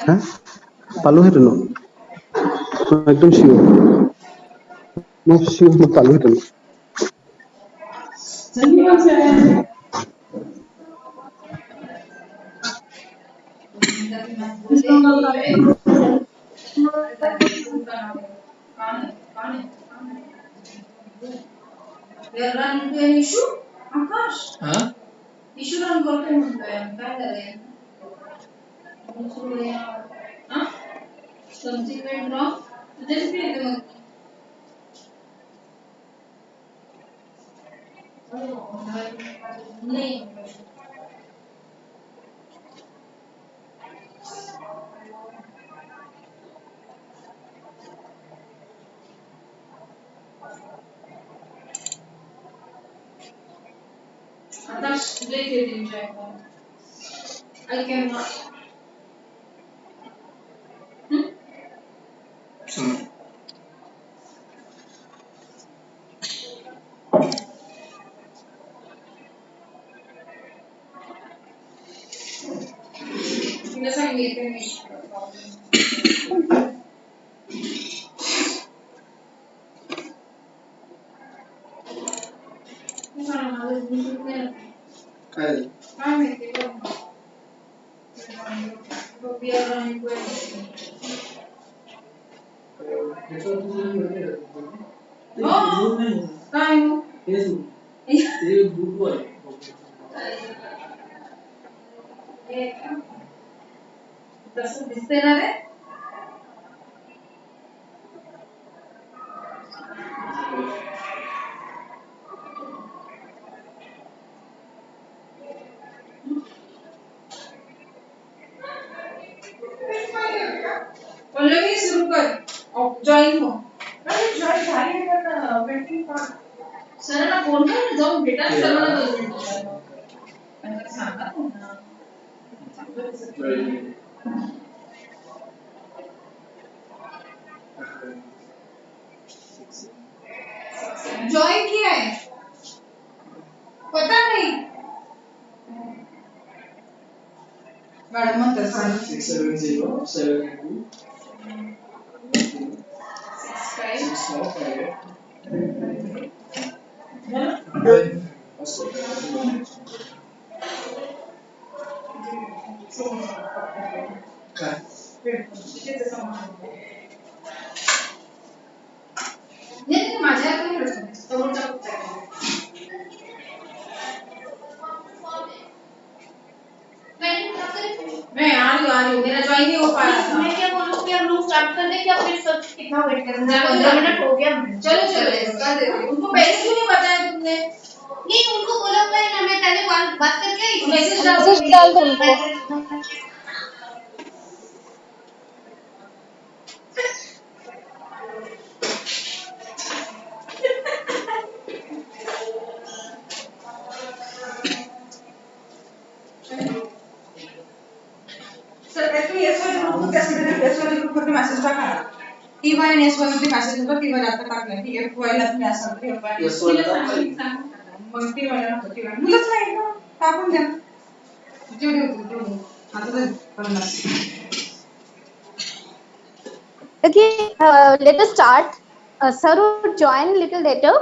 হ্যাঁ পালু হেঁটে নো একদম শিওর পালু হেঁটে no We are run into an issue? Akash? Huh? Issue run करते हैं हम क्या कर रहे हैं? Huh? Something went wrong? Just be the नहीं Akash, let it enjoy. I cannot. Yes, I made them. We are running to दिसते ना रे पल्लवी शुरू कर और जॉइन हो अरे जॉइन झाली आहे का बैटरी का सरांना फोन कर ना जाऊन भेटा सरांना 2 मिनिटं त्यांना सांगा ना जॉइन किया है पता नहीं मैडम मत 670 नहीं माझ्या हातून समोरचा मैं आ रही हूँ मेरा ज्वाइन नहीं हो पा रहा था मैं क्या बोलूँ कि हम लोग स्टार्ट कर दें क्या फिर सब कितना वेट करना 15 मिनट हो गया चलो कर देते उनको पहले क्यों नहीं बताया तुमने नहीं उनको बोला ना मैं पहले बात करके मैसेज डाल दो उनको सर एक्चुअली एस वाले ग्रुप को कैसे देना एस वाले ग्रुप को मैसेज टाका टी वाय एस वाले पे मैसेज होगा टी वाय आता टाकला ठीक आहे वाय ला तुम्ही असं ते एस वाले मग टी वाय ला टी वाय मुलंच नाही ना टाकून द्या जेवढे होते तेवढे आता तर 50 Okay, let us start. Sir will join a little later.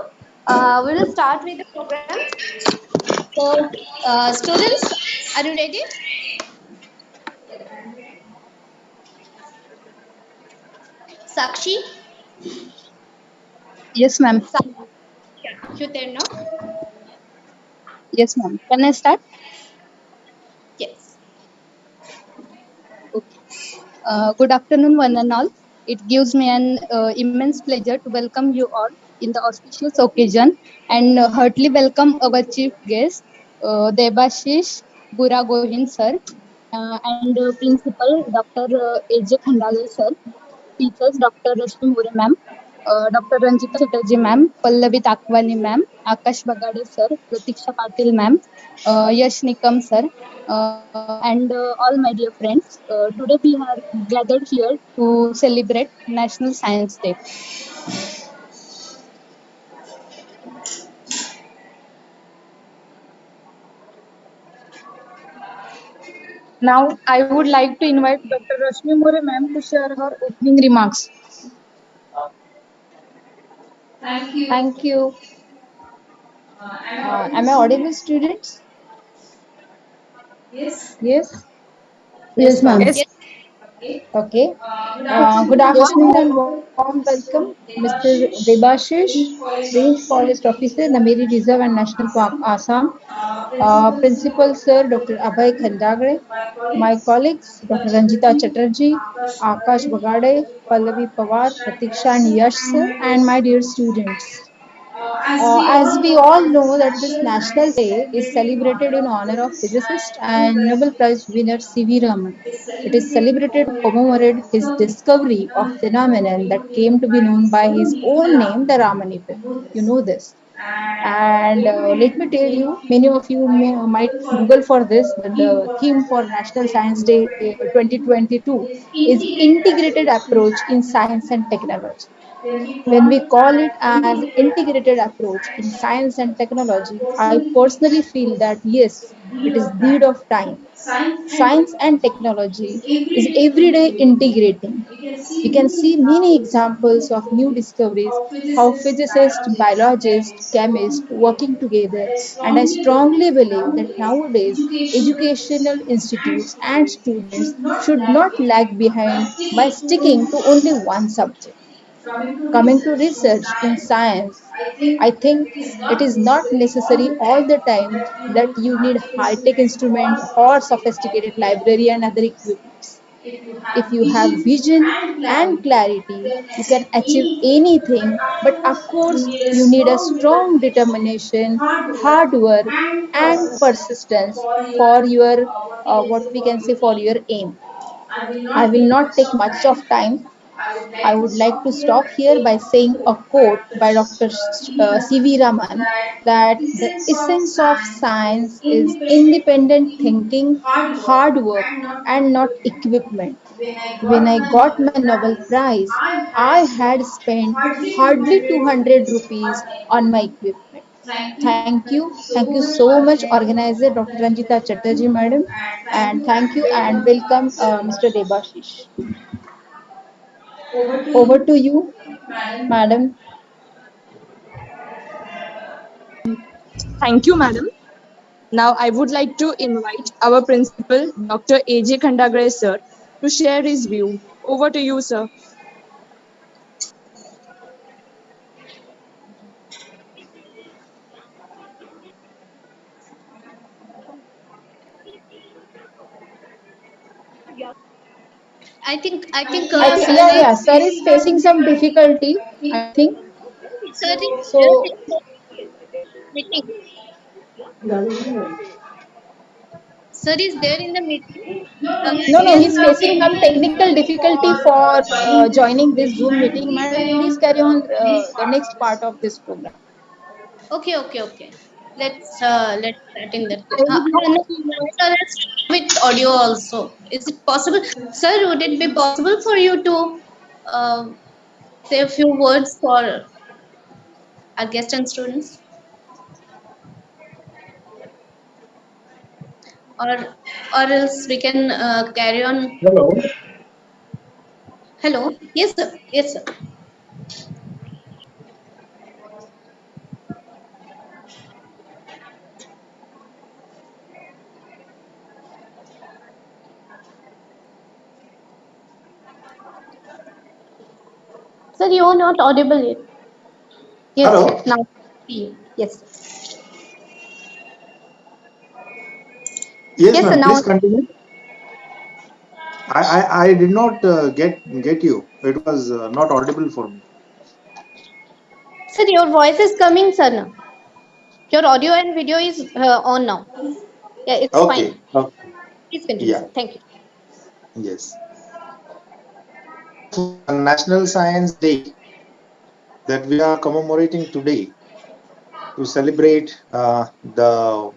We will start with the program. So, students, are you ready? Sakshi? Yes, ma'am. You there now? Yes, ma'am. Can I start? Yes. Okay. Good afternoon, one and all. It gives me an immense pleasure to welcome you all in the auspicious occasion and heartily welcome our chief guest, Debashish Buragaohain sir, and principal Dr. A.J. Khandale sir, teachers Dr. Rashmi More ma'am, Dr. Ranjita Chatterjee ma'am, Pallavi Takwani ma'am, Akash Bagade sir, Pratiksha Patil ma'am, Yash Nikam sir, and all my dear friends. Today we are gathered here to celebrate National Science Day. Now, I would like to invite Dr. Rashmi More ma'am to share her opening remarks. Thank you. Thank you. Am I audible, Am I audible, students? students? Yes. Yes? Yes, ma'am. Yes. Okay. Okay. Good Good afternoon afternoon and and warm welcome, Mr. Debashish, Debashish, Range Range Forest Forest Officer, Officer, Nameri Reserve and National Park, Assam. Assam. Principal Principal Sir Sir Dr. Dr. Abhay Abhay Khandagre, my my colleagues, colleagues Ranjita Dr. Ranjita Chatterjee, Chatterjee, Akash Akash Bagade, Bagade, Pallavi Pawar, Pratiksha and Pratiksha Yash, and Yash and sir, my dear and my dear students. students. As we As all we know all that know this that this National National Science Day is celebrated in celebrated honor in of honor of physicist physicist and Nobel and Prize Nobel winner Prize winner C.V. Raman. is It is celebrated to celebrated to commemorate commemorate the his discovery of discovery of phenomenon phenomenon that that came to be came to be known by known his by own his name, the own Raman name, the effect. Raman You effect. know You this. know this. And And let me tell you, many of you might Google for this. The theme for National Science Day 2022 is Integrated Approach in Science and Technology. When we call it as integrated approach in science and technology, I personally feel that yes, it is need of time. Science and technology is every day integrating. We can see many examples of new discoveries, how physicists, biologists, chemists working together, and I strongly believe that nowadays educational institutes and students should not lag behind by sticking to only one subject. Coming to research in science, I think it is not necessary all the time that you need high-tech instrument or sophisticated library and other equipments. If you have vision and clarity, you can achieve anything, but of course, you need a strong determination, hard work, and persistence for your what we can say for your aim. I will not take much of time. I would like to stop here by saying a quote by Dr. C.V. Raman that the essence of science is independent thinking, hard work, and not equipment. When I got my Nobel Prize, I had spent hardly 200 rupees on my equipment. Thank you so much, organizer Dr. Ranjita Chatterjee, madam, and thank you and welcome, Mr. Debashish. Over to you, madam. Thank you, madam. Now, I would like to invite our principal, Dr. A.J. Khandagre, sir, to share his view. Over to you, sir. I think I think, sir yeah, is yeah, sir is facing some difficulty, I think. sir is there So, in the meeting. Sir is there in the meeting. no, He no, is he's not. facing some technical difficulty for joining this Zoom meeting. Madam, please carry on the next part of this program. Okay, okay, okay. Let's start in that I way. would like No, to invite. sir, let's start with audio also. Is it possible, sir? Would it be possible for you to uh, say a few words for our guests and students, or or else we can carry on? Hello. Hello. Yes, sir. Yes, sir. Sir, you are not audible yet. Yes, Hello. yes. Now, see you. Yes, sir. Yes, Yes, sir. ma'am. Now, Please continue. I did not get you. It was not audible for me. sir, your voice is coming, sir. Now, your audio and video is on now. Yeah, it's Okay. fine. Okay. Please continue, Yeah. sir. Thank you. Yes. So, National Science Day that we are commemorating today to celebrate the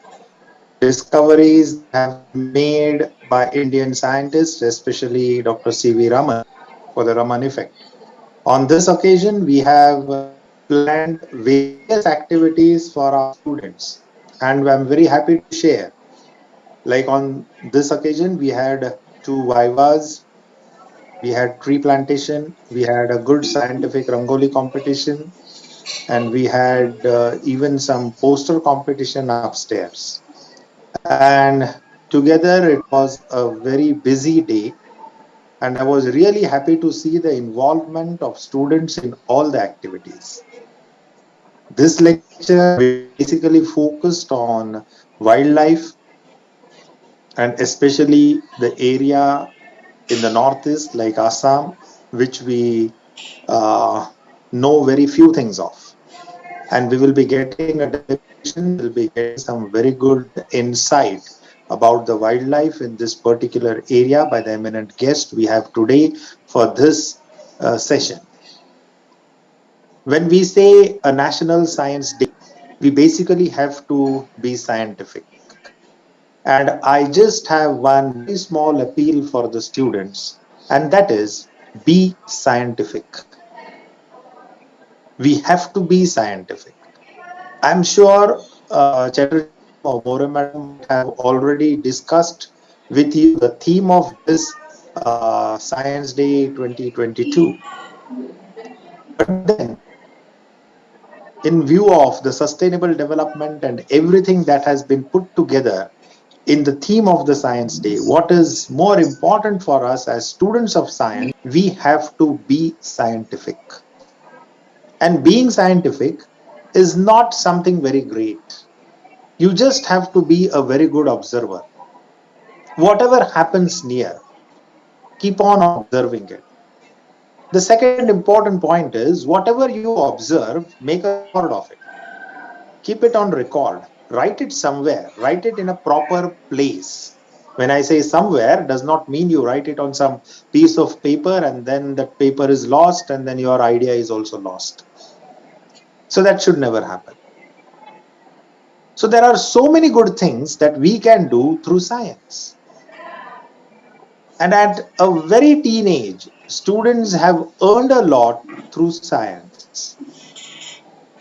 discoveries that have been made by Indian scientists, especially Dr. C.V. Raman, for the Raman effect. On this occasion, we have planned various activities for our students, and I'm very happy to share Like on this occasion, we had two vivas, we had tree plantation, we had a good scientific Rangoli competition, and we had even some poster competition upstairs. And together, it was a very busy day. And I was really happy to see the involvement of students in all the activities. This lecture, which basically focused on wildlife and especially the area in the northeast, like Assam, which we uh, know very few things of. And we will be getting a delegation, we'll be getting some very good insight about the wildlife in this particular area by the eminent guest we have today for this session. When we say a National Science Day, we basically have to be scientific. And I just have one very small appeal for the students, and that is be scientific. We have to be scientific. I'm sure Chatterjee madam or More madam might have already discussed with you the theme of this Science Day 2022. But then, in view of the sustainable development and everything that has been put together in the theme of the Science Day, what is more important for us as students of science, we have to be scientific. And being scientific is not something very great. You just have to be a very good observer. Whatever happens near, keep on observing it. The second important point is whatever you observe, make a record of it. Keep it on record. Write it somewhere. Write it in a proper place. When I say somewhere, does not mean you write it on some piece of paper and then that paper is lost and then your idea is also lost. So that should never happen. So there are so many good things that we can do through science. And at a very teenage, students have earned a lot through science.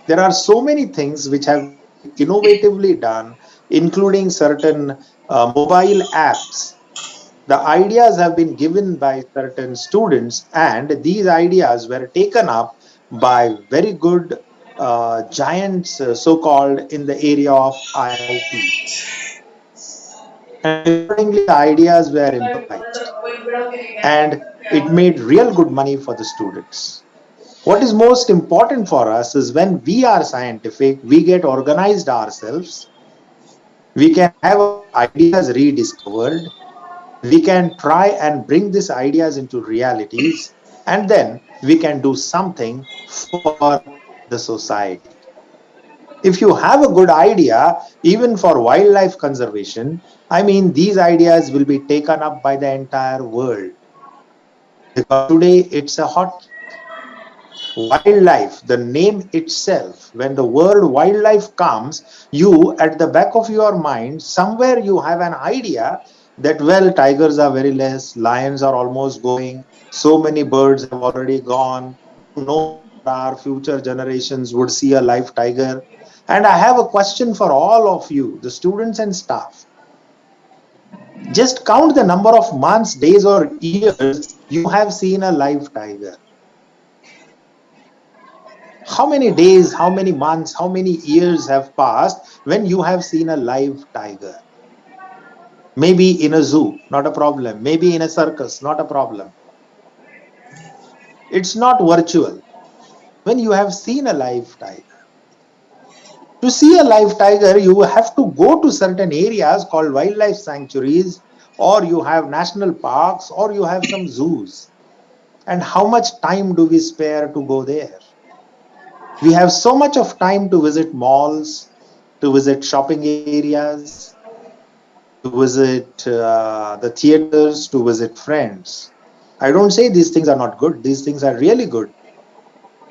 There are so many things which have been innovatively done, including certain mobile apps. The ideas have been given by certain students, and these ideas were taken up by very good giants, so called, in the area of IIT. And accordingly, the ideas were improvised, and it made real good money for the students. What is most important for us is when we are scientific, we get organized ourselves, we can have our ideas rediscovered, we can try and bring these ideas into realities, and then we can do something for the society. If you have a good idea, even for wildlife conservation, I mean, these ideas will be taken up by the entire world because today it's a hot cake. Wildlife, the name itself, when the word wildlife comes, you at the back of your mind, somewhere you have an idea that, well, tigers are very less, lions are almost going, so many birds have already gone. Who knows whether our future generations would see a live tiger? And I have a question for all of you, the students and staff. Just count the number of months, days, or years you have seen a live tiger. How many days, how many months, how many years have passed when you have seen a live tiger? Maybe in a zoo, not a problem. Maybe in a circus, not a problem. It's not virtual. When you have seen a live tiger. To see a live tiger, you have to go to certain areas called wildlife sanctuaries, or you have national parks, or you have some zoos. And how much time do we spare to go there? We have so much of time to visit malls, to visit shopping areas, to visit the theaters, to visit friends. I don't say these things are not good. These things are really good.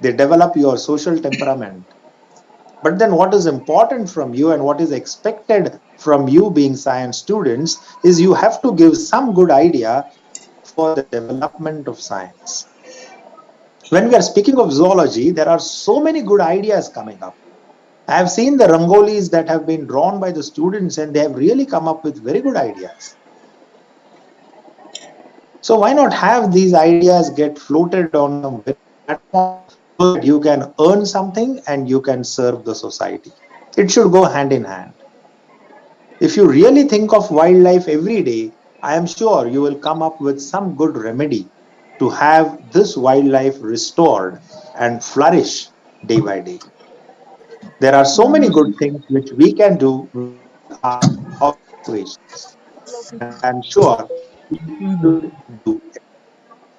They develop your social temperament. But then what is important from you and what is expected from you being science students is you have to give some good idea for the development of science. When we are speaking of zoology, there are so many good ideas coming up. I have seen the rangolis that have been drawn by the students, and they have really come up with very good ideas. So why not have these ideas get floated on some very good platform so that you can earn something and you can serve the society? It should go hand in hand. If you really think of wildlife every day, I am sure you will come up with some good remedy to have this wildlife restored and flourish day by day. There are so many good things which we can do with our observations, and I am sure we should do it.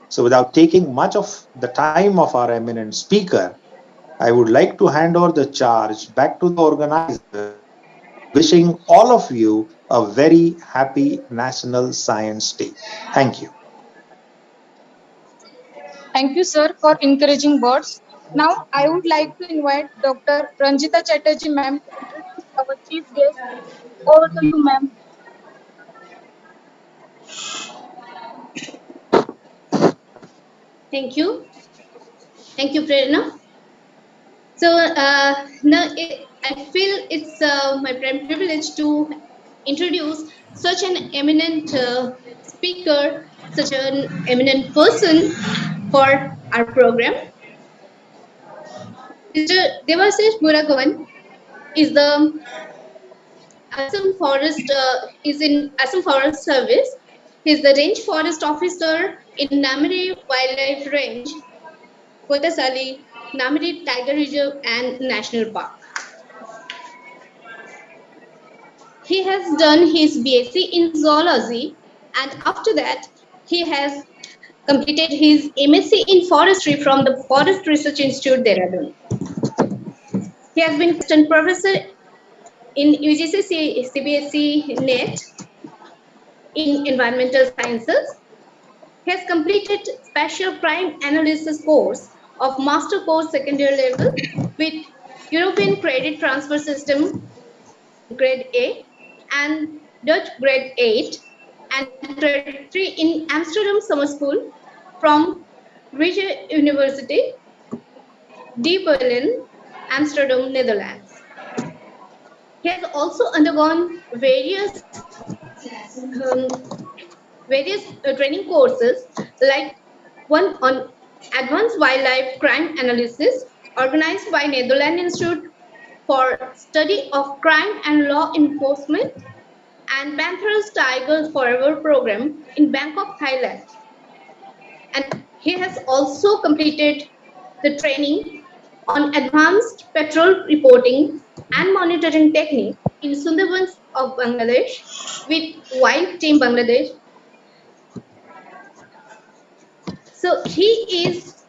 So, without taking much of the time of our eminent speaker, I would like to hand over the charge back to the organizers, wishing all of you a very happy National Science Day. Thank you. Thank you, sir, for encouraging words. Now, I would like to invite Dr. Ranjita Chatterjee, ma'am, to introduce our chief guest. Over to you, ma'am. Thank you. Thank you, Prerna. So I feel it's my privilege to introduce such an eminent speaker, such an eminent person for our program. Mr. Debashish Buragaohain is the Assam Forest is in Assam Forest Service. He is the Range Forest Officer in Namiri Wildlife Range, Kotasali, Namiri Tiger Reserve and National Park. He has done his BSc in zoology, and after that, he has completed his MSc in forestry from the Forest Research Institute, Dehradun. He has been assistant professor in UGC CBSE NET in environmental sciences. He has completed special crime analysis course of master course secondary level with European Credit Transfer System grade A and Dutch grade 8 and grade 3 in Amsterdam Summer School from Rijke University, De Berlin, Amsterdam, Netherlands. He has also undergone various training courses like one on advanced wildlife crime analysis organized by Netherlands Institute for Study of Crime and Law Enforcement and Panthers Tigers Forever program in Bangkok, Thailand. And he has also completed the training on advanced petrol reporting and monitoring technique in Sundarbans of Bangladesh with Wild Team Bangladesh. So he is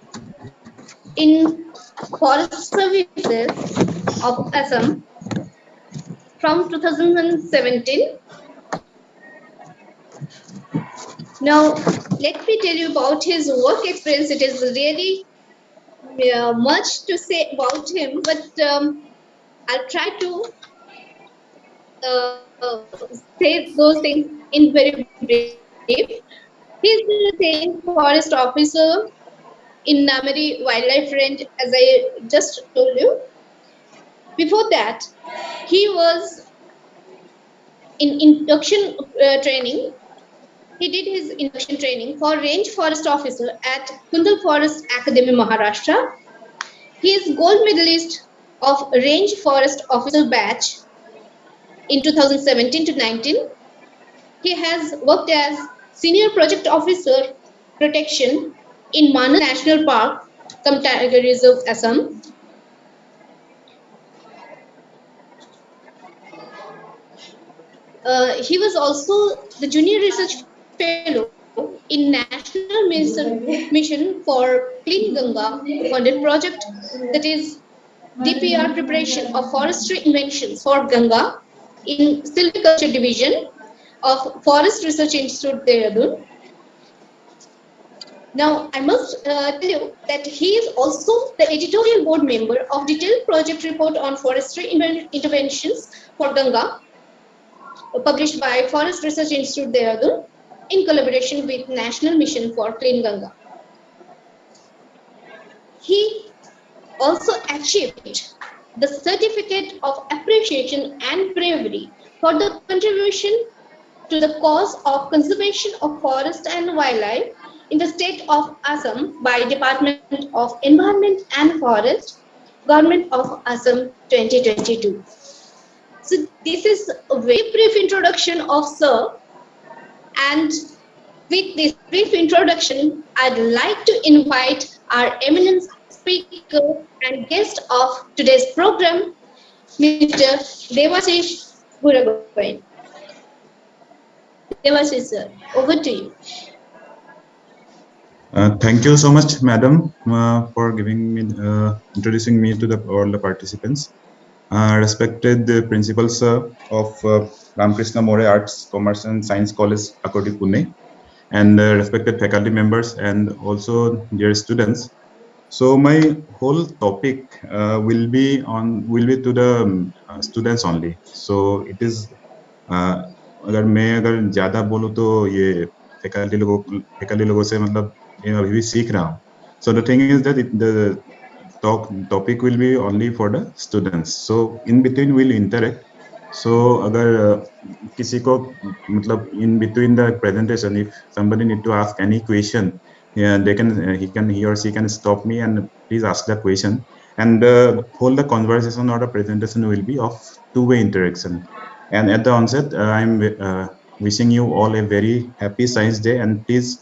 in Forest Services of Assam from 2017. Now, let me tell you about his work experience. It is really much to say about him, but I'll try to say those things in very brief. He is the same forest officer in Namari Wildlife Range, as I just told you. Before that, he was in induction training. He did his induction training for Range Forest Officer at Kundal Forest Academy, Maharashtra. He is gold medalist of Range Forest Officer batch in 2017 to 19. He has worked as Senior Project Officer Protection in Manas National Park, Tiger Reserve, Assam. He was also the Junior Research Fellow in National Mission for Clean Ganga funded project that is DPR preparation of forestry inventions for Ganga in Silviculture Division of Forest Research Institute, Dehradun. Now, I must tell you that he is also the editorial board member of Detailed Project Report on Forestry Interventions for Ganga, published by Forest Research Institute, Dehradun, in collaboration with National Mission for Clean Ganga. He also achieved the certificate of appreciation and bravery for the contribution to the cause of conservation of forest and wildlife in the state of Assam by Department of Environment and Forest, Government of Assam 2022. So this is a very brief introduction of Sir, and with this brief introduction, I'd like to invite our eminent speaker and guest of today's program, Mr. Debashish Buragaohain. Debashish sir, over to you. Thank you so much, madam, for giving me, introducing me to all the participants. Respected principal sir of Ramkrishna More Arts, Commerce and Science College, Akoti, Pune, and respected faculty members and also dear students. So my whole topic will be to the students only. So it is अगर मैं ज्यादा बोलूँ तो ये faculty लोगों से मतलब ये अभी भी सीख रहा हूँ. So the thing is that the topic will be only for the students. So in between we'll interact. So अगर किसी को मतलब in between the presentation, if somebody need to ask any question, yeah, he or she can stop me and please ask the question, and hold the conversation or the presentation will be of two-way interaction. And at the onset, I'm wishing you all a very happy Science Day, and please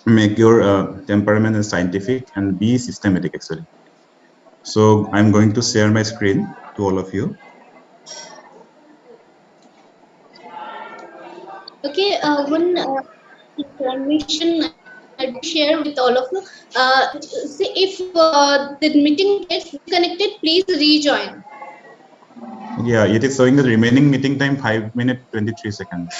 make your temperament scientific and be systematic actually. So I'm going to share my screen to all of you. Okay, one information I'd share with all of you. See, if the meeting gets disconnected, please rejoin. Yeah, it is showing the remaining meeting time 5 minutes 23 seconds.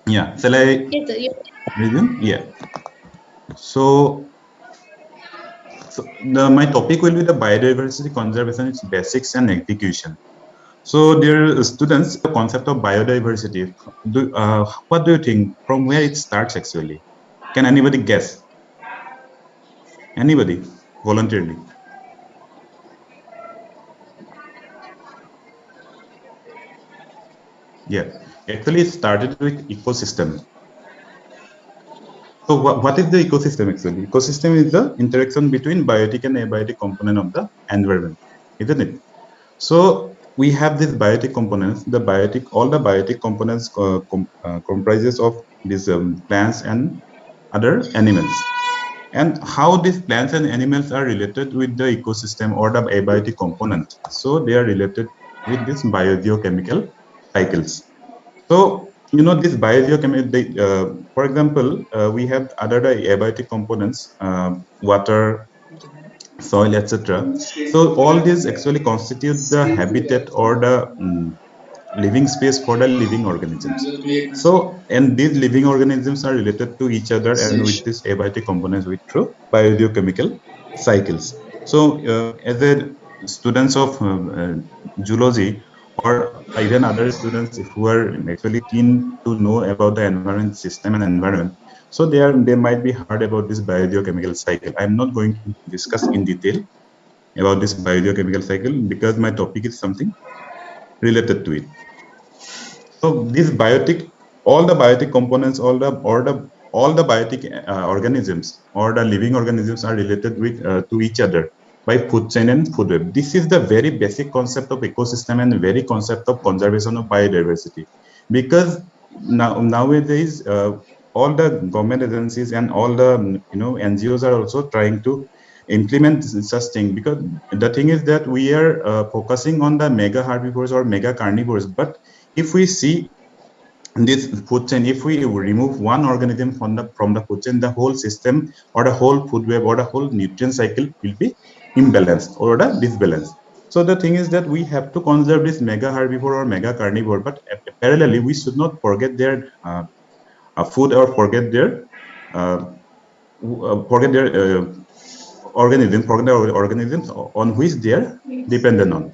Yeah, shall I resume? Yeah. So my topic will be the biodiversity conservation, its basics and execution. So dear students, the concept of biodiversity, what do you think, from where it starts actually? Can anybody guess? Anybody voluntarily? Yeah, actually it started with ecosystem. So what is the ecosystem actually? Ecosystem is the interaction between biotic and abiotic component of the environment, isn't it? So we have these biotic components. All the biotic components comprises of these plants and other animals. And how these plants and animals are related with the ecosystem or the abiotic component. So they are related with these biogeochemical cycles. So, you know, this biogeochemical, for example, we have other abiotic components, water, soil, etc. So all these actually constitute the habitat or the living space for the living organisms. So, and these living organisms are related to each other and with these abiotic components through biogeochemical cycles. So, as a students of zoology or even other students who are actually keen to know about the environment system and environment, so they might be heard about this biogeochemical cycle. I'm not going to discuss in detail about this biogeochemical cycle because my topic is something related to it. So this all the biotic components, all the biotic organisms or the living organisms are related with to each other by food chain and food web. This is the very basic concept of ecosystem and very concept of conservation of biodiversity. Because nowadays all the government agencies and all the NGOs are also trying to implement such thing, because the thing is that we are focusing on the mega herbivores or mega carnivores, but if we see this food chain, if we remove one organism from the food chain, the whole system or the whole food web or the whole nutrient cycle will be imbalanced or the disbalanced. So the thing is that we have to conserve this mega herbivore or mega carnivore, but parallelly we should not forget their food or forget their organisms on which they are dependent on.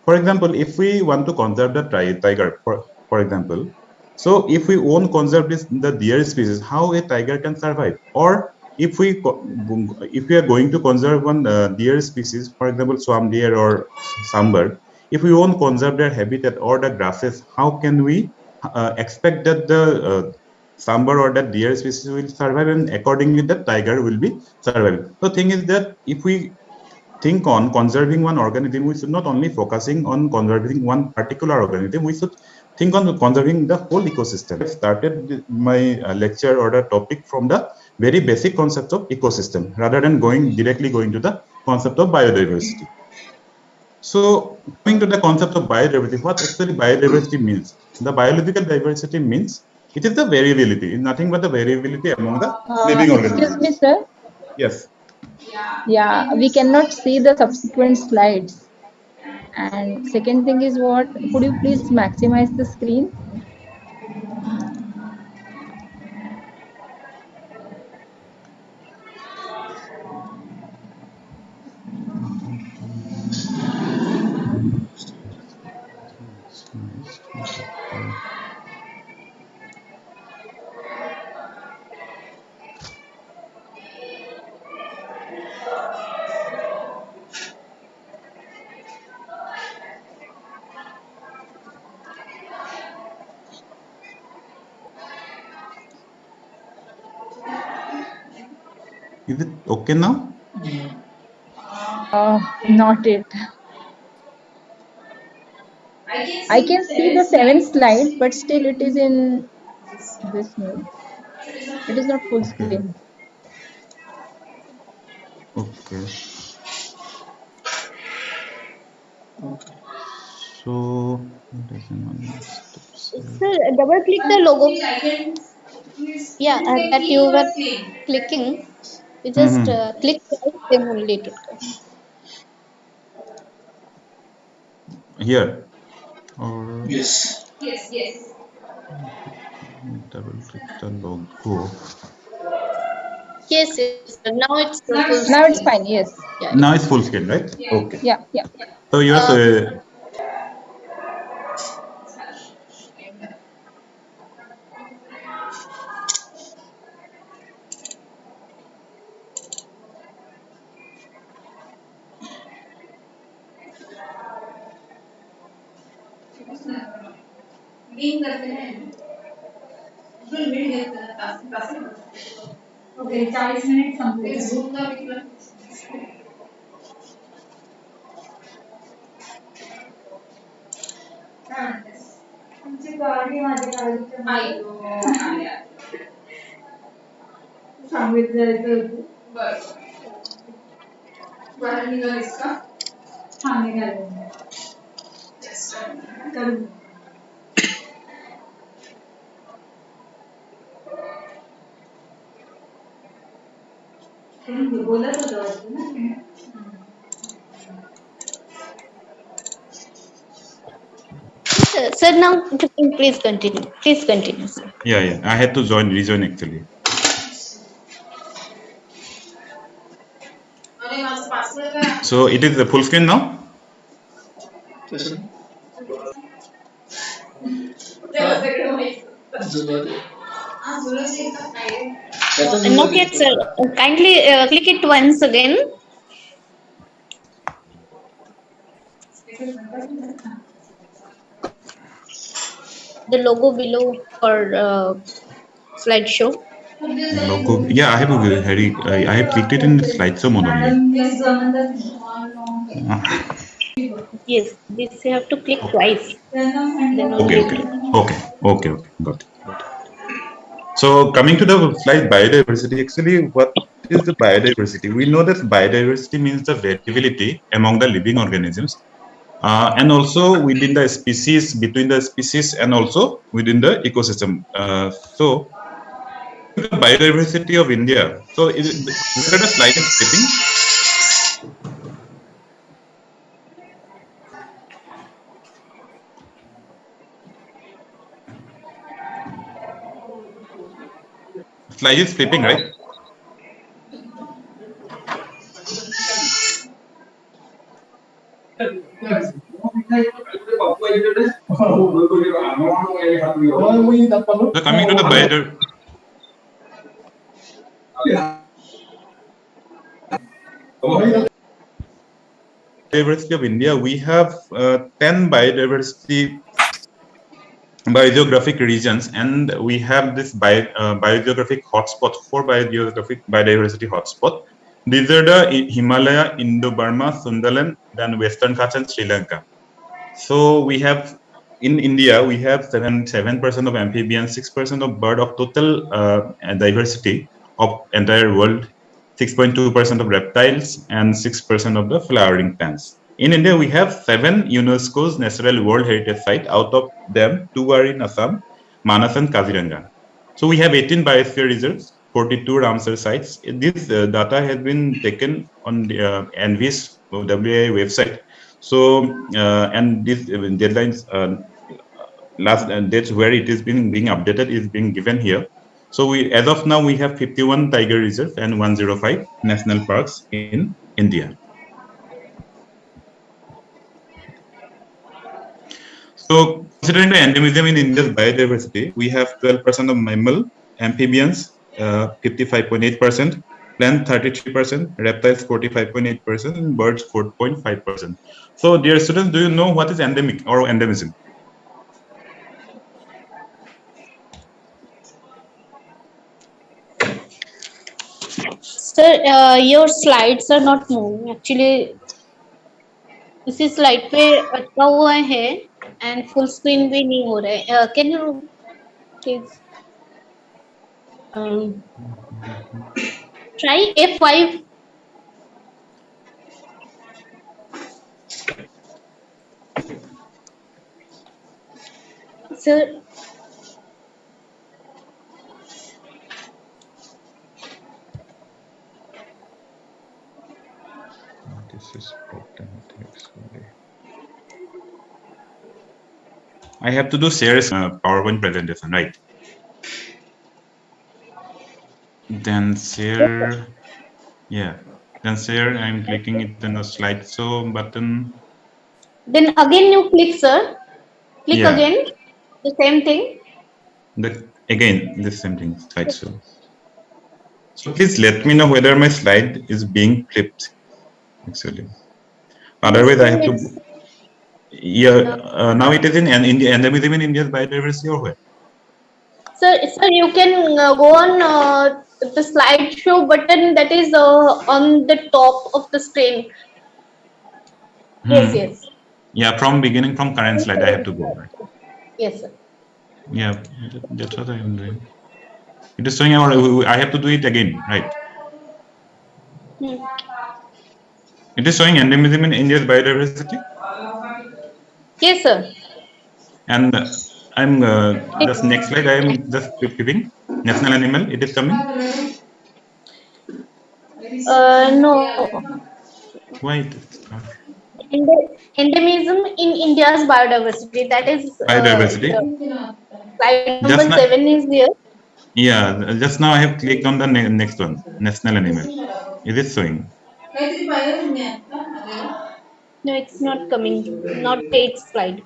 For example, if we want to conserve the tiger, for example, So if we won't conserve the deer species, how a tiger can survive? Or if we are going to conserve one deer species, for example, swamp deer or sambar, if we won't conserve their habitat or the grasses, how can we expect that the sambar or that deer species will survive, and accordingly the tiger will be surviving? The thing is that if we think on conserving one organism, we should not only focusing on conserving one particular organism, we should think on conserving the whole ecosystem. I started my lecture or the topic from the very basic concept of ecosystem rather than directly going to the concept of biodiversity. So coming to the concept of biodiversity, what actually biodiversity means? The biological diversity means it is the variability, it's nothing but the variability among the living organisms. Excuse me, sir. Yes. Yeah, we cannot see the subsequent slides. And second thing is what? Could you please maximize the screen? Is it okay now? Not it. I can see the 7th slide, but still it is in this mode. It is not full screen. Okay. So Sir, double click the logo. Yeah, that you were clicking. You just click twice, then only it will come. Here. Or yes. Double click the logo. Yes, yes, sir. Now it's full Now it's screen. fine. Yes. Yeah, Now it's full screen, right? Okay. Yeah. Yeah. So you are Okay, 40 minutes complete. तुमची गाडी माझ्या गाडीच्या सांगितलं होतं बरं निघालीस का हा निघाले करू बोलत होतं ना Sir, now please continue. Please continue, sir. yeah. I had to rejoin actually. So it is the full screen now? Not yet, sir. Kindly click it once again. The logo below for slideshow. Logo. Yeah, I have clicked it in the slideshow mode only. Yes, this you have to click twice. Okay. Got it. So coming to the slide biodiversity, actually what is the biodiversity? We know that biodiversity means the variability among the living organisms, and also within the species, between the species, and also within the ecosystem. So the biodiversity of India. So where the slide is slipping? Slide is flipping, right? coming to the biodiversity of India, we have 10 biogeographic regions, and we have this biogeographic hotspot, 4 biodiversity hotspot. These are the Himalaya, Indo-Burma, Sundaland, then Western Ghats and Sri Lanka. So we have in India, we have 7% of amphibians, 6% of bird of total diversity of entire world, 6.2% of reptiles, and 6% of the flowering plants. In India, we have 7 UNESCO's Natural World Heritage Sites. Out of them, 2 are in Assam, Manas and Kaziranga. So we have 18 biosphere reserves, 42 Ramsar sites. This data has been taken on the ENVI's WA website. So and this deadlines last dates where it is being updated is being given here. So we, as of now, we have 51 tiger reserves and 105 national parks in India. So considering the endemism in India's biodiversity, we have 12% of mammal, amphibians, 55.8%, plant 33%, reptiles 45.8%, and birds 4.5%. So dear students, do you know what is endemic or endemism? Sir, your slides are not moving. Actually, इसी slide पे अटका हुआ है and full screen भी नहीं हो रहा है. Can you please try F5. Sir, this is I have to do share PowerPoint presentation, right? Then share, yeah. Then share, I'm clicking it in the slideshow button. Then again you click, sir. Click again, the same thing. Again, the same thing, slideshow. So please let me know whether my slide is being flipped, actually. Otherwise, I have to. Yeah, now it is in India, endemism in India's biodiversity or where? Sir, you can go on the slideshow button that is on the top of the screen. Yes. Yeah, from beginning, from current slide, I have to go. Right? Yes, sir. Yeah, that's what I am doing. It is showing I have to do it again, right? It is showing endemism in India's biodiversity? Yes, sir. And I'm just next slide, I am just giving national animal, it is coming? No. Why it is not? Endemism in India's biodiversity, that is biodiversity. Slide number 7 is there. Yeah, just now I have clicked on the next one, national animal. Is it showing? No, it's not coming. Not 8th slide.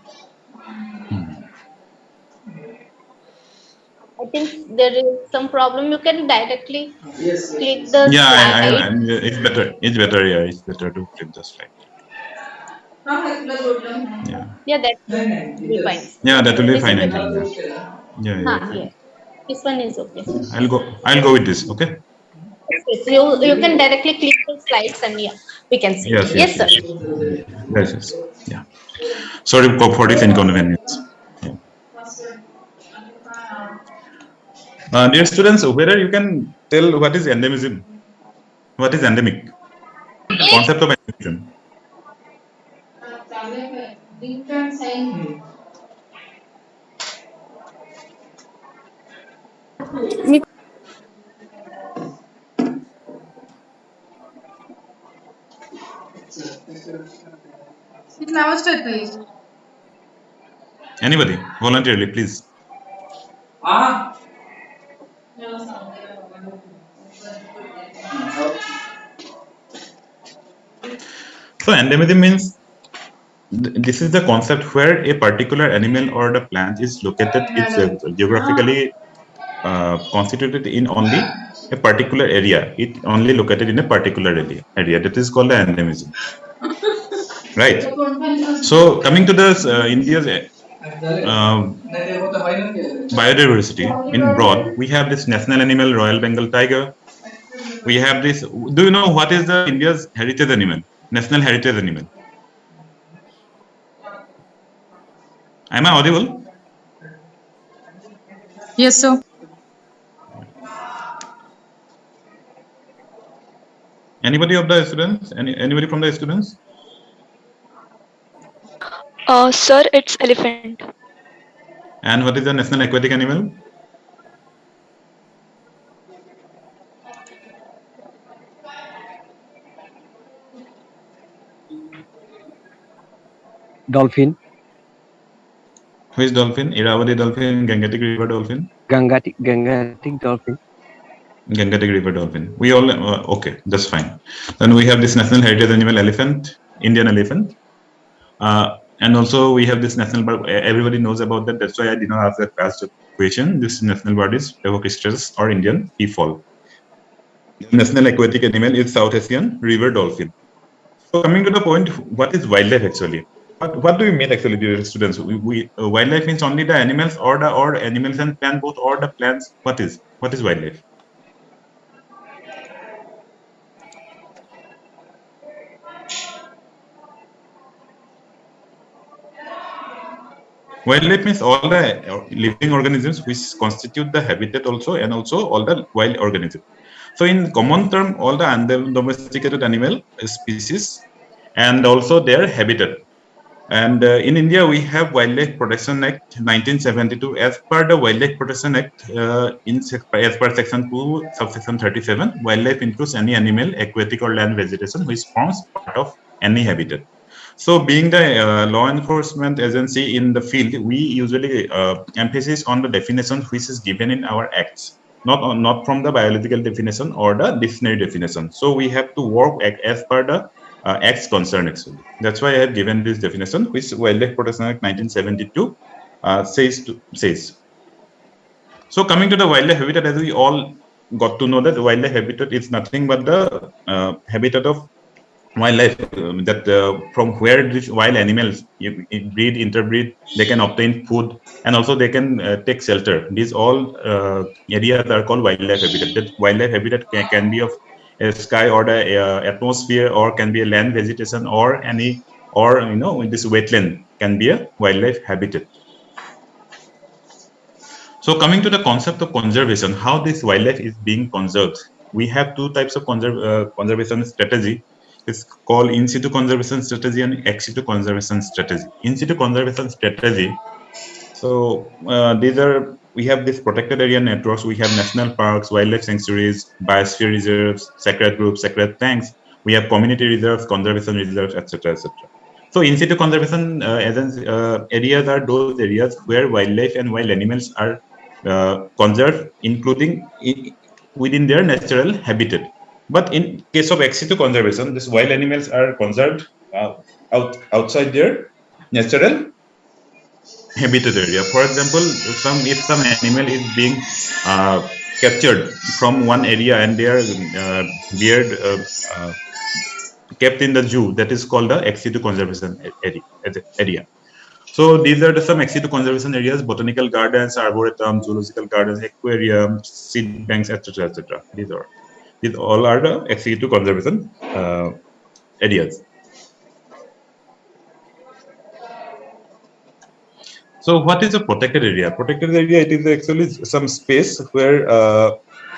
I think there is some problem. You can directly click the slide. It's better. It's better. Yeah, it's better to flip the slide. Yeah, that will be fine. Yeah, that will be fine. I think. Yeah. This one is okay. I'll go with this. Okay. You can directly click the slides and yeah, we can see. Yes, sir. Yes. Yeah. Sorry for this inconvenience. Dear students, whether you can tell what is endemism? What is endemic? Concept of endemism. Anybody, voluntarily, please. So endemism means this is the concept where a particular animal or the plant is located, it's geographically constituted in only a particular area. It only located in a particular area. That is called the endemism. Right. So coming to this India's biodiversity in broad, we have this national animal Royal Bengal tiger. We have this. Do you know what is the India's heritage animal? National heritage animal. Am I audible? Yes, sir. Anybody of the students? Anybody from the students? Sir, it's elephant. And what is the national aquatic animal? Dolphin. Who is dolphin? Irrawaddy dolphin, Gangetic River dolphin? Gangetic dolphin. Gangetic River dolphin. We all, okay, that's fine. Then we have this national heritage animal elephant, Indian elephant. And also we have this national bird, everybody knows about that. That's why I did not ask that question. This national bird is Debashish or Indian peafowl. The national aquatic animal is South Asian river dolphin. So coming to the point, what is wildlife actually? What do we mean actually, dear students? Wildlife means only the animals or animals and plants both, or the plants. What is wildlife? Wildlife means all the living organisms which constitute the habitat also, and also all the wild organisms. So in common term, all the undomesticated animal species and also their habitat. And in India, we have Wildlife Protection Act 1972. As per the Wildlife Protection Act, as per Section 2, subsection 37, wildlife includes any animal, aquatic or land vegetation which forms part of any habitat. So being the law enforcement agency in the field, we usually emphasis on the definition which is given in our acts, not from the biological definition or the dictionary definition. So we have to work as per the acts concerned actually. That's why I have given this definition, which Wildlife Protection Act 1972 says. So coming to the wildlife habitat, as we all got to know that wildlife habitat is nothing but the habitat of wildlife from where these wild animals breed, interbreed, they can obtain food, and also they can take shelter. These all areas are called wildlife habitat. That wildlife habitat can be of a sky or the atmosphere, or can be a land vegetation, or this wetland can be a wildlife habitat. So coming to the concept of conservation, how this wildlife is being conserved, we have two types of conservation strategy. It's called in situ conservation strategy and ex situ conservation strategy. In situ conservation strategy, so we have this protected area networks. We have national parks, wildlife sanctuaries, biosphere reserves, sacred groups, sacred tanks. We have community reserves, conservation reserves, etc., etc. So in situ conservation areas are those areas where wildlife and wild animals are conserved, including within their natural habitat. But in case of ex situ conservation, these wild animals are conserved outside their natural habitat area. For example, if some animal is being captured from one area and they are kept in the zoo, that is called the ex situ conservation area. So these are some ex situ conservation areas: botanical gardens, arboretum, zoological gardens, aquarium, seed banks, etc., etc. These all are the ex situ conservation areas. So what is a protected area? Protected area, it is actually some space where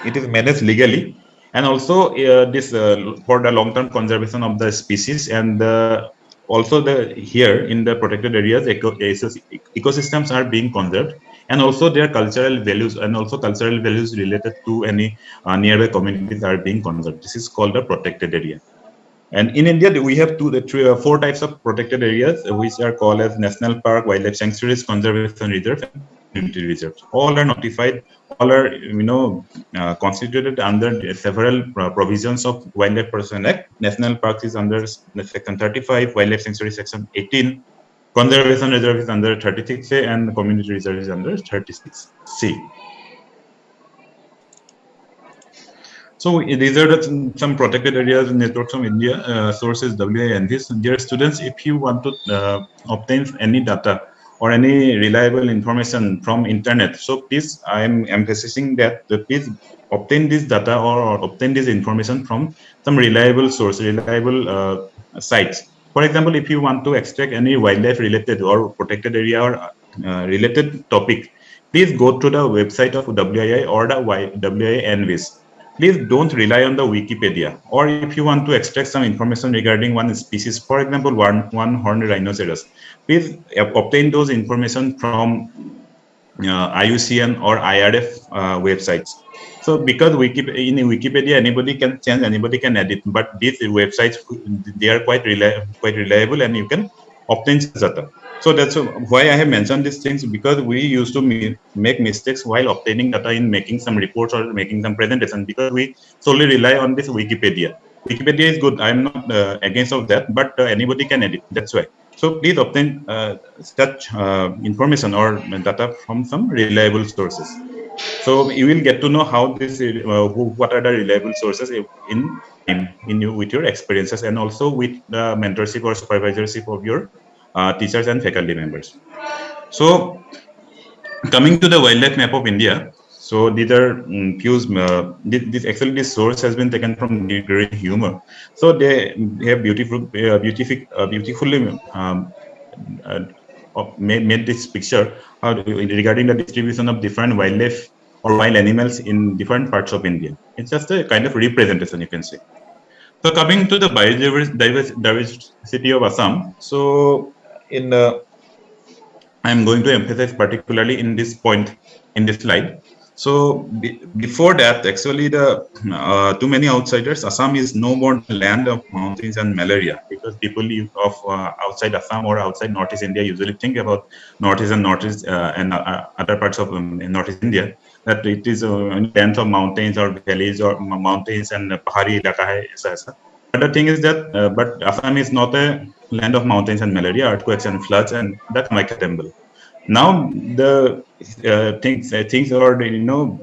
it is managed legally, and also this for the long-term conservation of the species, and also here in the protected areas, ecosystems are being conserved, and also their cultural values and also cultural values related to any nearby communities are being conserved. This is called a protected area. And in India, we have four types of protected areas, which are called as national park, wildlife sanctuaries, conservation reserve, and community reserves. All are notified. All are constituted under several provisions of Wildlife Protection Act. National Parks is under Section 35, Wildlife Sanctuary Section 18, Conservation Reserve is under 36A, and Community Reserve is under 36C. So these are some protected areas networks from India. Sources WINVs. Dear students, if you want to obtain any data or any reliable information from internet, so please, I am emphasizing that please obtain this data or obtain this information from some reliable source, reliable sites. For example, if you want to extract any wildlife related or protected area or related topic, please go to the website of WII or the WINVs. Please don't rely on the Wikipedia. Or if you want to extract some information regarding one species, for example, one horned rhinoceros, please obtain those information from IUCN or IRF websites. So because in Wikipedia, anybody can change, anybody can edit, but these websites, they are quite reliable, and you can obtain data. So that's why I have mentioned these things, because we used to make mistakes while obtaining data in making some reports or making some presentation, because we solely rely on this Wikipedia. Wikipedia is good. I'm not against of that, but anybody can edit. That's why. So please obtain such information or data from some reliable sources. So you will get to know how this, what are the reliable sources in with your experiences, and also with the mentorship or supervisorship of your teachers and faculty members. So coming to the wildlife map of India, so these are this source has been taken from Green Humor. So they have beautifully made this picture regarding the distribution of different wildlife or wild animals in different parts of India. It's just a kind of representation, you can say. So coming to the biodiversity of Assam, so I'm going to emphasize particularly in this point in this slide. So before that, actually, to many outsiders, Assam is no more the land of mountains and malaria, because people of outside Assam or outside Northeast India usually think about Northeast and other parts of Northeast India, that it is a land of mountains or valleys or mountains and pahari ilaka hai, aisa. But the thing is that, but Assam is not a land of mountains and malaria, earthquakes and floods, and the Kamakya temple. Now the things or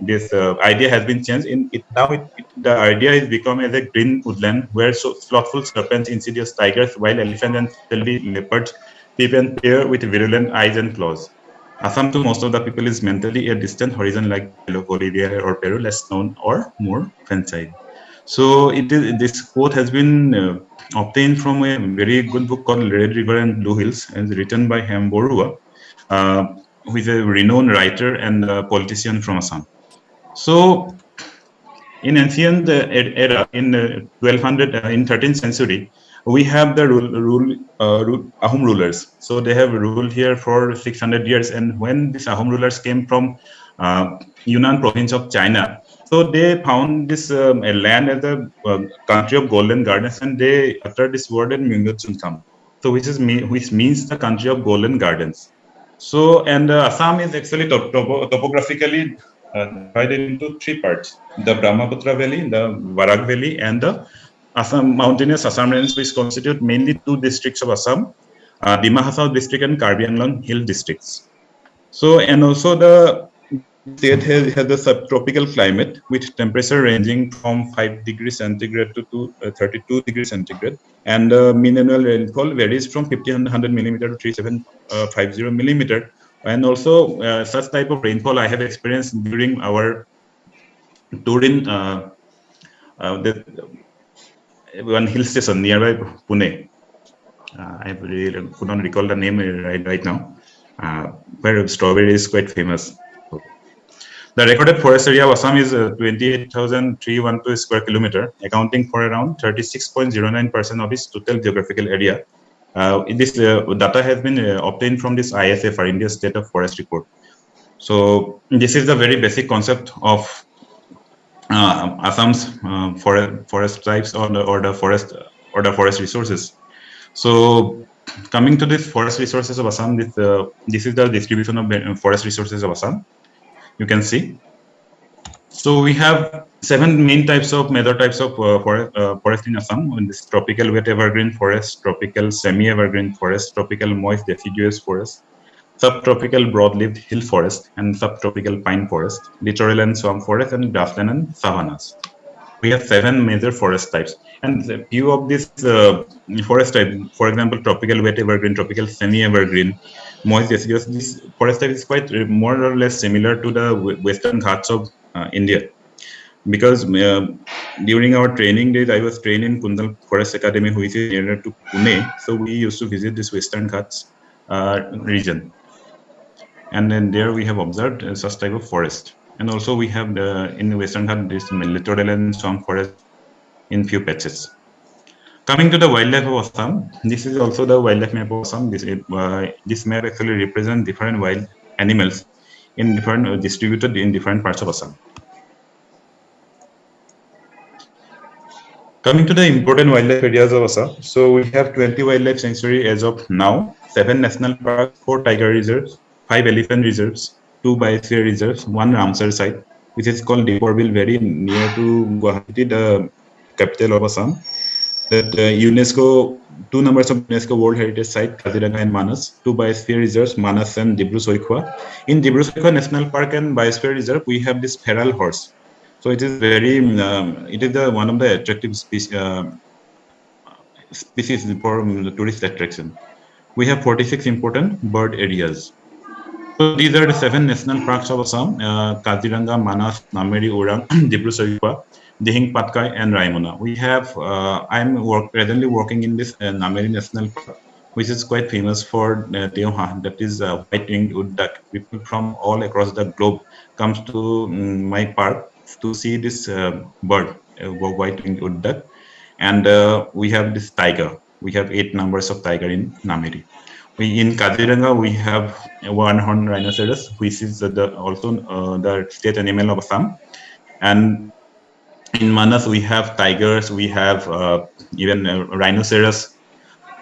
this idea has been changed. The idea is become as a green woodland where slothful serpents, insidious tigers, wild elephants, and stealthy leopards live and pair with virulent eyes and claws. Assam to most of the people is mentally a distant horizon like Bolivia or Peru, less known or more fanciful. So this quote has been obtained from a very good book called Red River and Blue Hills, and written by Hem Borua, who is a renowned writer and politician from Assam. So in ancient era, in 1200, in 13th century, we have the Ahom rulers. So they have ruled here for 600 years. And when these Ahom rulers came from Yunnan province of China, so they found this land as a country of golden gardens, and they uttered this word in Mungutsunkam. So which means the country of golden gardens. So, and Assam is actually topographically divided into three parts: the Brahmaputra Valley, the Barak Valley, and the mountainous Assam Range, which constitute mainly two districts of Assam, Dima Hasao district and Karbi Anglong Hill districts. So, and also the state has a subtropical climate with temperature ranging from 5 degrees centigrade to 32 degrees centigrade, and mean annual rainfall varies from 1500 millimeter to 3750 millimeter. And also such type of rainfall I have experienced during our tour in one hill station nearby Pune. I really could not recall the name right now, where strawberry is quite famous. The recorded forest area of Assam is 28,312 square kilometer, accounting for around 36.09% of its total geographical area. This data has been obtained from this ISFR, India State of Forest Report. So this is the very basic concept of Assam's forest types or the forest resources. So coming to this forest resources of Assam, this is the distribution of forest resources of Assam. You can see. So we have 7 main types of major types of forest in Assam. This tropical wet evergreen forest, tropical semi-evergreen forest, tropical moist deciduous forest, subtropical broad-leaved hill forest, and subtropical pine forest, littoral and swamp forest, and grassland and savannas. We have 7 major forest types, and a few of these forest types, for example, tropical wet evergreen, tropical semi-evergreen, moist deciduous, this forest type is quite more or less similar to the Western Ghats of India. Because during our training days, I was trained in Kundal Forest Academy, which is nearer to Pune. So we used to visit this Western Ghats region. And then there we have observed such type of forest. And also we have in the Western Ghats, this littoral and swamp forest in few patches. Coming to the wildlife of Assam, this is also the wildlife map of Assam. This map actually represents different wild animals in different distributed in different parts of Assam. Coming to the important wildlife areas of Assam, so we have 20 wildlife sanctuary as of now, 7 national parks, 4 tiger reserves, 5 elephant reserves, 2 biosphere reserves, 1 Ramsar site, which is called Deeporbil, very near to Guwahati, the capital of Assam. That UNESCO, 2 numbers of UNESCO World Heritage Site, Kaziranga and Manas, 2 biosphere reserves, Manas and Dibru-Soikhwa. In Dibru-Soikhwa National Park and Biosphere Reserve, we have this feral horse. So it is very, it is one of the attractive species for the tourist attraction. We have 46 important bird areas. So these are the 7 national parks of Assam: Kaziranga, Manas, Nameri, Orang, Dibru-Soikhwa, Dihing Patkai, and Raimona. We have, I'm presently working in this Nameri National Park, which is quite famous for Teoha, that is white-winged wood duck. People from all across the globe comes to my park to see this bird, white-winged wood duck. And we have this tiger. We have 8 numbers of tiger in Nameri. In Kaziranga, we have 1 horned rhinoceros, which is also the state animal of Assam. And in Manas, we have tigers, we have even rhinoceros.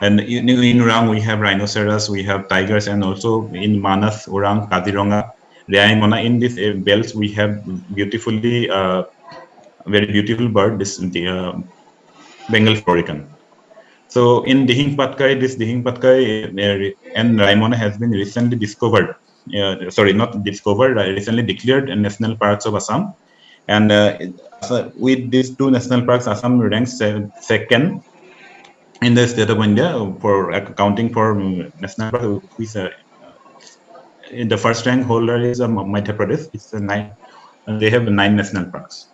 And in Orang, we have rhinoceros, we have tigers, and also in Manas, Orang, Kaziranga, Raimona, in these belts, we have beautifully, very beautiful bird, this Bengal florican. So in Dihing Patkai, this Dihing Patkai and Raimona has been recently discovered, recently declared in national parks of Assam. And with these 2 national parks, Assam ranks second in the state of India for accounting for national parks. Which, the first rank holder is Madhya Pradesh. It's 9. They have 9 national parks.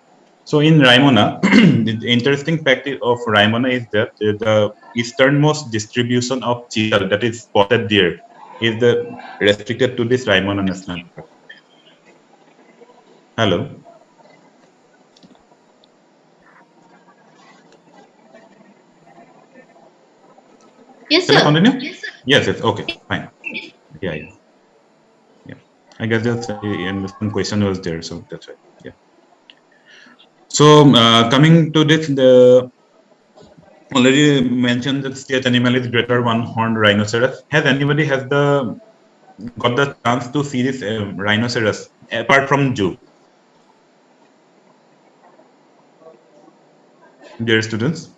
So in Raimona, the interesting fact of Raimona is that the easternmost distribution of cheetah, that is spotted deer, is restricted to this Raimona National Park. Hello. Yes, sir. Can I continue? Yes, sir. Yes, okay, fine. Yeah. I guess that's some question was there, so that's right. Yeah. So coming to this, the already mentioned that state animal is greater 1 horned rhinoceros. Has anybody got the chance to see this rhinoceros apart from zoo? Dear students?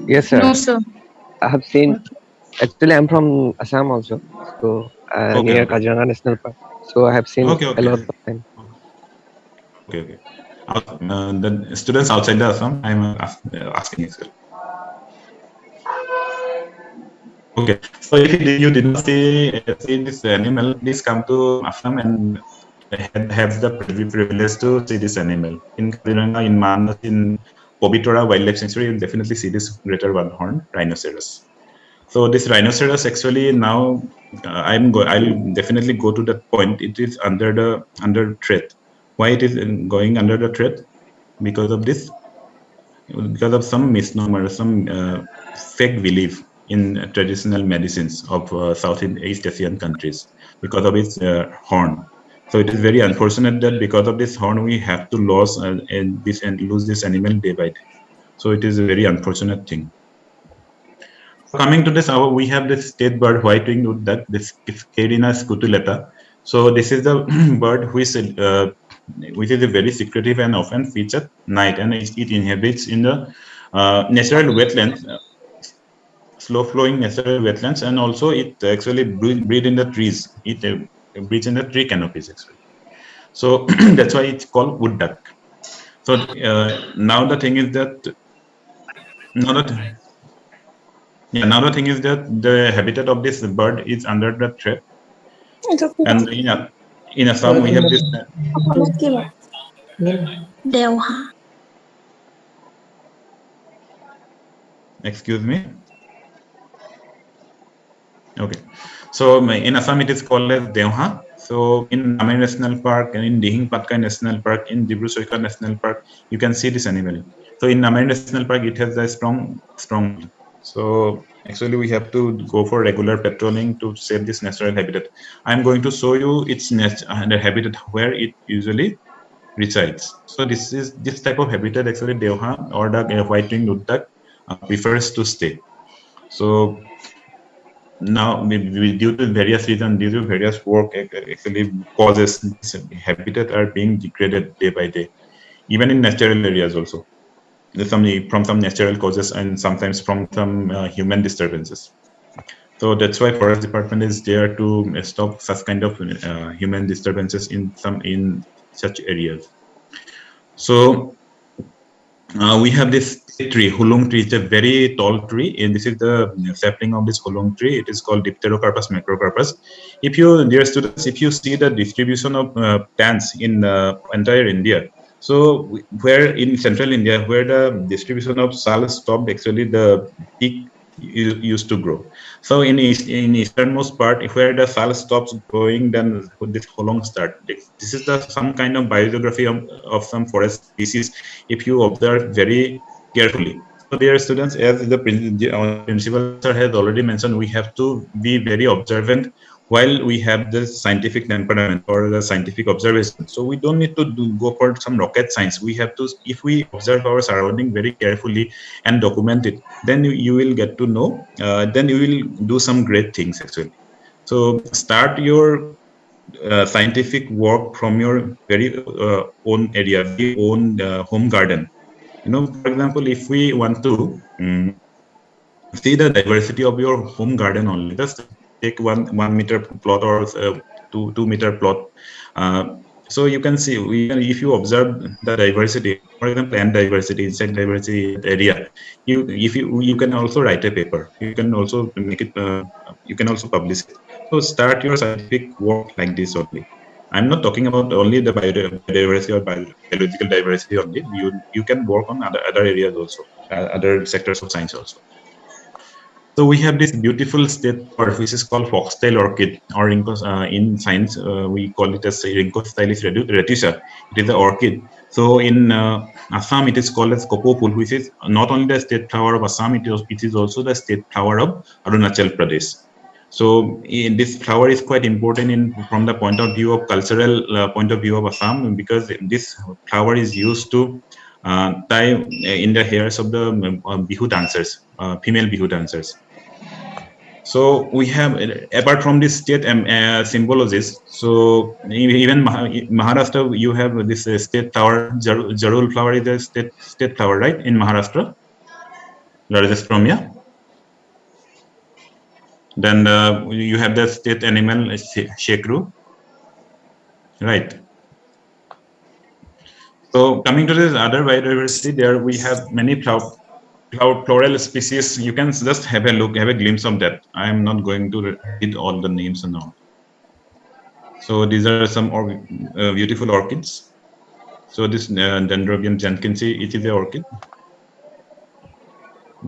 Yes, sir. No, sir. I have seen. Actually, I'm from Assam also, so near Kaziranga National Park. So I have seen a lot of time. Okay. The students outside the Assam, I'm asking as well. Okay. So if you did not see this animal, please come to Assam and have the privilege to see this animal. In Kaziranga, in Manas, in Pobitora Wildlife Sanctuary, you'll definitely see this greater 1 horned rhinoceros. So this rhinoceros actually now, I'll definitely go to that point. It is under threat. Why it is going under the threat? Because of some misnomer, some fake belief in traditional medicines of Southeast Asian countries because of its horn. So it is very unfortunate that because of this horn, we have to lose this animal day by day. So it is a very unfortunate thing. Coming to this, we have this state bird, white-winged wood duck, this Cairina scutulata. So this is the bird which is a very secretive and often featured at night, and it inhabits in the natural wetlands, slow-flowing natural wetlands, and also it actually breed in the trees. It breeds in the tree canopies actually. So that's why it's called wood duck. So now the thing is that now the thing is that the habitat of this bird is under the threat. And in Assam we have this. Excuse me. Okay. So in Assam it is called as Deoha. So in Namay National Park and in Dihing Patkai National Park, in Dibru-Soika National Park, you can see this animal. So in Namay National Park, it has a strong. So actually we have to go for regular patrolling to save this natural habitat. I'm going to show you its the habitat where it usually resides. So this type of habitat actually Deoha or the white-winged wood duck prefers to stay. So now, due to various reasons, due to various work, actually causes this habitat are being degraded day by day, even in natural areas also. From some natural causes and sometimes from some human disturbances. So that's why Forest Department is there to stop such kind of human disturbances in such areas. So we have this tree, hulung tree. It's a very tall tree, and this is the sapling of this hulung tree. It is called Dipterocarpus macrocarpus. Dear students, if you see the distribution of plants in entire India, so where in central India, where the distribution of sal stopped, actually the peak used to grow. So in easternmost part, where the sal stops growing, then this hulung start. This is some kind of biogeography of some forest species. If you observe very carefully. So dear students, as the principal sir has already mentioned, we have to be very observant while we have the scientific temperament or the scientific observation. So we don't need to go for some rocket science. We have to, if we observe our surrounding very carefully and document it, then you will get to know, then you will do some great things actually. So start your scientific work from your very own area, very own home garden. For example, if we want to see the diversity of your home garden only, just take 1 meter plot or 2 meter plot. So you can see, if you observe the diversity, for example, plant diversity, insect diversity area, you can also write a paper. You can also make it. You can also publish it. So start your scientific work like this only. I'm not talking about only the biodiversity or biological diversity only. You can work on other areas also, other sectors of science also. So we have this beautiful state flower which is called foxtail orchid, or in science we call it as Rhinoceros retusa. It is an orchid. So in Assam it is called as kopopul, which is not only the state flower of Assam, it is also the state flower of Arunachal Pradesh. So this flower is quite important from the point of view of cultural point of view of Assam, because this flower is used to tie in the hairs of the Bihu dancers, female Bihu dancers. So we have, apart from this state symbologies, so even Maharashtra, you have this state flower. Jarul flower is a state flower, right, in Maharashtra. Rajasthamia. Then you have the state animal shekru, right? So coming to this other biodiversity, there we have many floral species. You can just have a look, have a glimpse of that. I am not going to read all the names and all. So these are some beautiful orchids. So this Dendrobium jenkinsi, it is an orchid.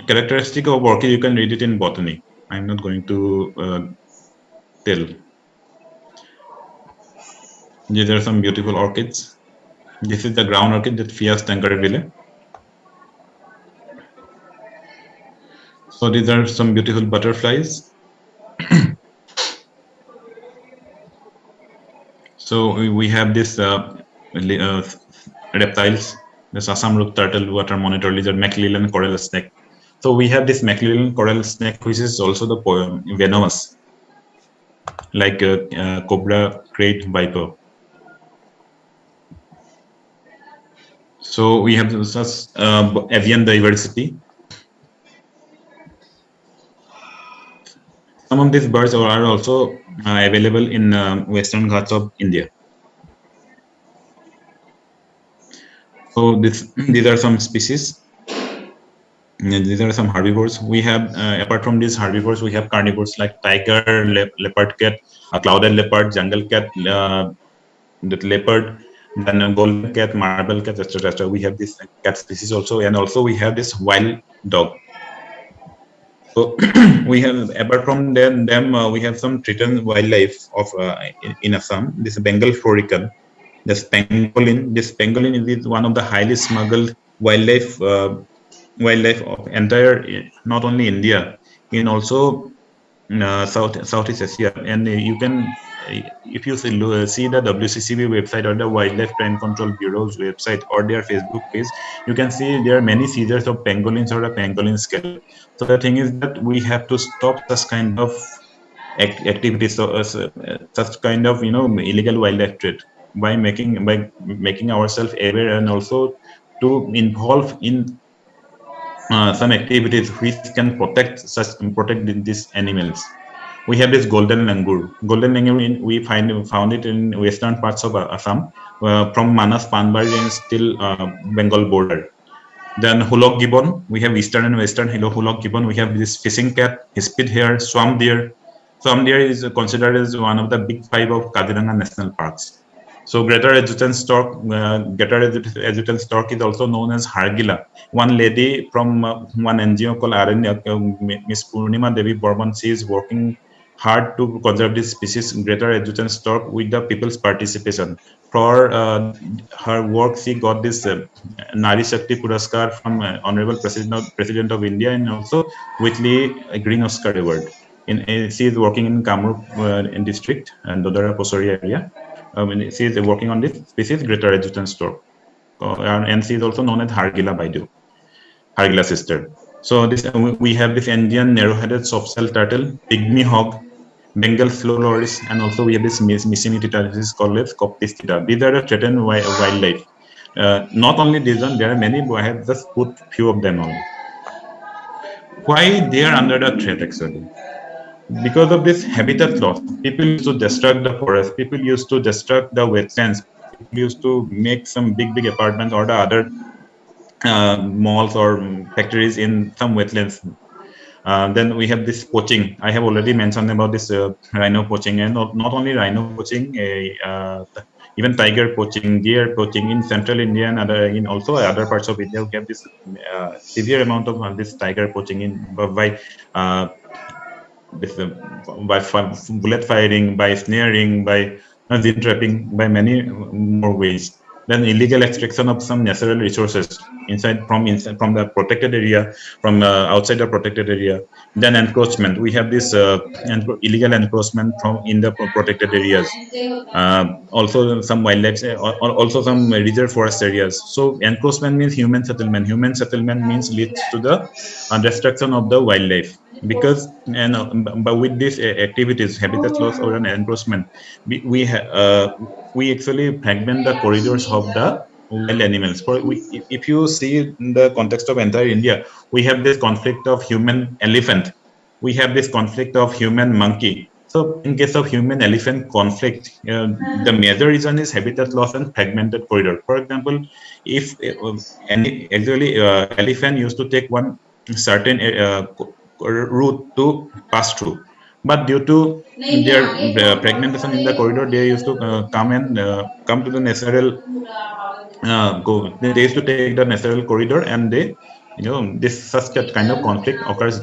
Characteristic of orchid, you can read it in botany. I'm not going to tell. These are some beautiful orchids. This is the ground orchid, that Fias tankerville. So these are some beautiful butterflies. So we have this reptiles, the Assam root turtle, water monitor lizard, McLellan coral snake. So we have this Maclellan coral snake, which is also the venomous, like cobra, crate, viper. So we have such avian diversity. Some of these birds are also available in Western Ghats of India. So these are some species. These are some herbivores. We have, apart from these herbivores, we have carnivores like tiger, leopard cat, clouded leopard, jungle cat, the leopard, then golden cat, marble cat, etc., etc. We have this cat species also, and also we have this wild dog. So we have, apart from them, we have some threatened wildlife of in Assam. This Bengal florican, this pangolin. This pangolin is one of the highly smuggled wildlife of entire, not only India, in also Southeast Asia. And you can, if you see the WCCB website or the Wildlife Crime Control Bureau's website or their Facebook page, you can see there are many seizures of pangolins or a pangolin scale. So the thing is that we have to stop such kind of activities, so such kind of illegal wildlife trade by making ourselves aware, and also to involve in some activities which can protect these animals. We have this golden langur. Golden langur, we found it in western parts of Assam, from Manas Panbari range till Bengal border. Then hulok gibbon, we have eastern and western hulok gibbon. We have this fishing cat, speed hare, swamp deer. Swamp deer is considered as one of the big five of Kaziranga National Parks. So greater adjutant stork, is also known as Hargila. One lady from one NGO called Aranya, Miss Purnima Devi Borman, she is working hard to conserve this species, greater adjutant stork, with the people's participation. For her work, she got this Nari Shakti Puraskar from Honorable President of India, and also Whitley Green Oscar Award. She is working in Kamrup in district and Dodara Posori area. She is working on this species, greater adjutant stork, and she is also known as Hargila Baidu, Hargila sister. So this we have this Indian narrow-headed soft-shell turtle, pygmy hog, Bengal slow loris, and also we have this Missiniti turtle, this is called as Coptistida. These are the threatened wildlife. Not only these one, there are many, but I have just put few of them only. Why they are under the threat actually? Because of this habitat loss, people used to destruct the forest, people used to destruct the wetlands, people used to make some big apartments or the other malls or factories in some wetlands. Then we have this poaching. I have already mentioned about this rhino poaching, and not only rhino poaching, even tiger poaching, deer poaching in central India and in also other parts of India. We have this severe amount of this tiger poaching by bullet firing, by snaring, by gin trapping, by many more ways. Then illegal extraction of some natural resources from the protected area, from outside the protected area. Then encroachment. We have this illegal encroachment in the protected areas. Also some wildlife, also some reserve forest areas. So encroachment means human settlement. Human settlement means leads to the destruction of the wildlife. Because but with these activities, habitat loss or an encroachment, we actually fragment the corridors of the wild animals. If you see in the context of entire India, we have this conflict of human elephant, we have this conflict of human monkey. So in case of human elephant conflict, the major reason is habitat loss and fragmented corridor. For example, if elephant used to take one certain route to pass through, but due to their fragmentation in the corridor, they used to come to the natural they used to take the natural corridor, and they this such kind of conflict occurs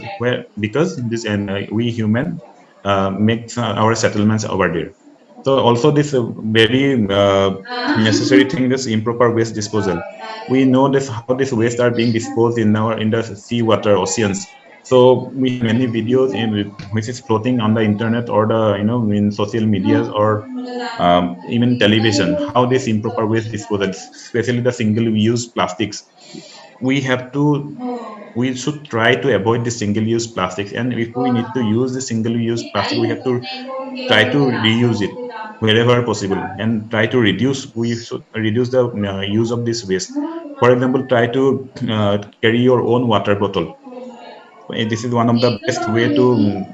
because this we human makes our settlements over there. So also this very necessary thing is improper waste disposal. We know this how this waste are being disposed in the sea water, oceans. So we have many videos which is floating on the internet or the in social medias or even television, how this improper waste disposal, especially the single-use plastics. We have to we should try to avoid the single-use plastics, and if we need to use the single-use plastic, we have to try to reuse it wherever possible and try to reduce. We should reduce the use of this waste. For example, try to carry your own water bottle. This is one of the best way to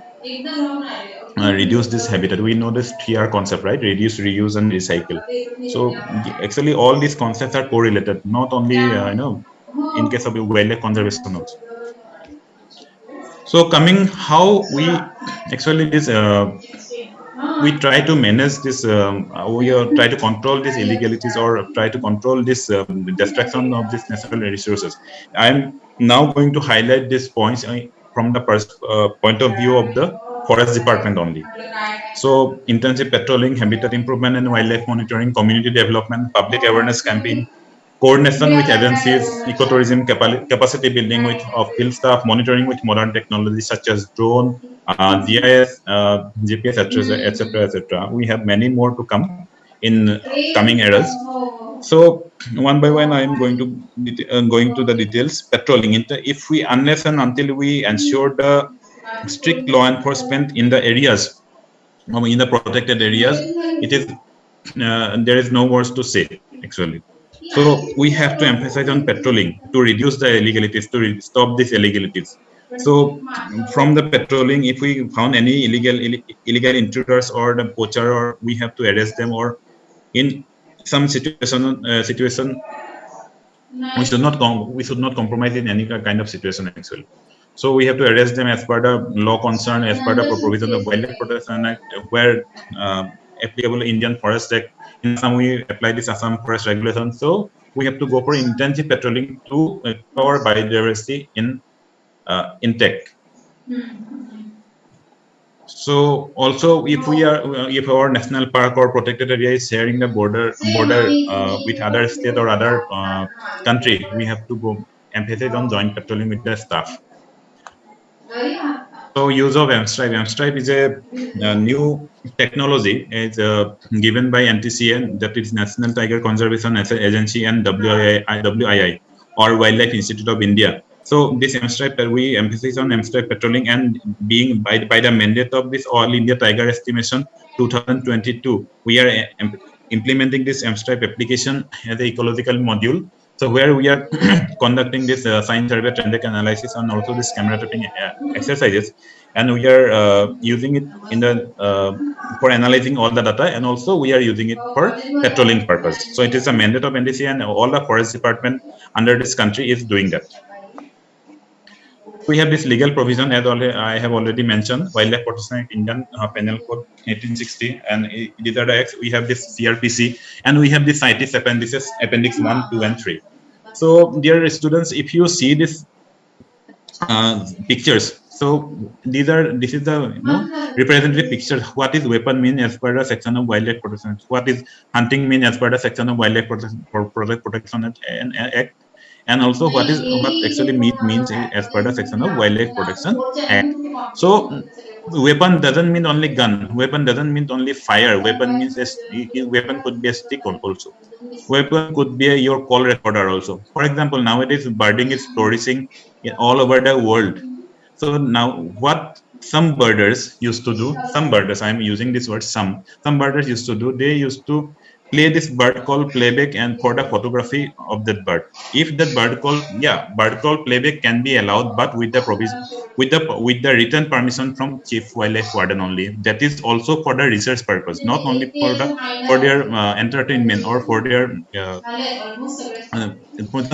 reduce this habitat. We know this 3R concept, right? Reduce, reuse, and recycle. So actually, all these concepts are correlated. Not only in case of wildlife conservation also. So coming how we actually this we try to manage this. We try to control these illegalities or try to control this destruction of these natural resources. I'm now going to highlight these points from the point of view of the forest department only. So intensive patrolling, habitat improvement and wildlife monitoring, community development, public awareness campaign, coordination with agencies, ecotourism capacity building with field staff, monitoring with modern technologies such as drone, GIS, GPS, etc., etc. We have many more to come in coming eras. So one by one, I am going to the details. Patrolling. If we, unless and until we ensure the strict law enforcement in the areas, in the protected areas, it is there is no words to say actually. So we have to emphasize on patrolling to reduce the illegalities, to stop these illegalities. So from the patrolling, if we found any illegal intruders or the poacher, or we have to arrest them, or in some situation we should not compromise in any kind of situation actually. So we have to arrest them as per the law concern, as per the provision of Wildlife Protection Act, where applicable Indian Forest Act. In Assam, we apply this Assam Forest Regulation. So we have to go for intensive patrolling to our biodiversity in intact. So also, if our national park or protected area is sharing the border with other state or other country, we have to go emphasize on joint patrolling with the staff. So use of M-Stripe. M-Stripe is a new technology. It's given by NTCN, that is National Tiger Conservation Agency, and WII or Wildlife Institute of India. So this M-Stripe, we emphasize on M-Stripe patrolling, and being by the mandate of this All India Tiger Estimation 2022, we are implementing this M-Stripe application as an ecological module. So where we are conducting this science survey, trend analysis, and also this camera trapping exercises, and we are using it in the for analyzing all the data, and also we are using it for patrolling purpose. So it is a mandate of NDC, and all the forest department under this country is doing that. We have this legal provision, as I have already mentioned, Wildlife Protection Act, Indian Penal Code 1860, and these are the acts. We have this CRPC, and we have this CITES appendices, Appendix 1, 2, and 3. So, dear students, if you see this pictures, so this is the representative picture. What is weapon mean as per the section of Wildlife Protection? What is hunting mean as per the section of Wildlife Protection Act? And also what actually means as per the section of Wildlife Protection Act. So weapon doesn't mean only gun. Weapon doesn't mean only fire. Weapon means weapon could be a stick also. Weapon could be your call recorder also. For example, nowadays birding is flourishing all over the world. So now what some birders used to do, I'm using this word some birders used to do, they used to play this bird call playback and for the photography of that bird. If that bird call playback can be allowed, but with the provision, with the written permission from Chief Wildlife Warden only. That is also for the research purpose, not only for their entertainment or for their just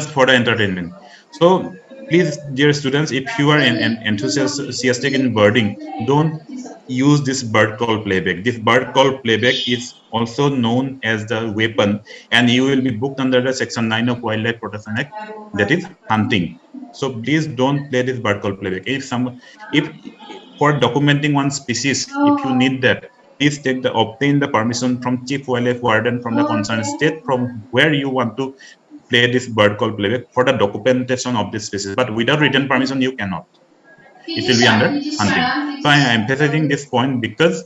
for the entertainment. So please, dear students, if you are enthusiastic in birding, don't use this bird call playback. This bird call playback is also known as the weapon, and you will be booked under the Section 9 of Wildlife Protection Act, that is hunting. So please don't play this bird call playback. If for documenting one species, if you need that, please obtain the permission from Chief Wildlife Warden from the concerned state from where you want to play this bird call playback for the documentation of this species. But without written permission, you cannot. It will be under hunting. So I am emphasizing this point because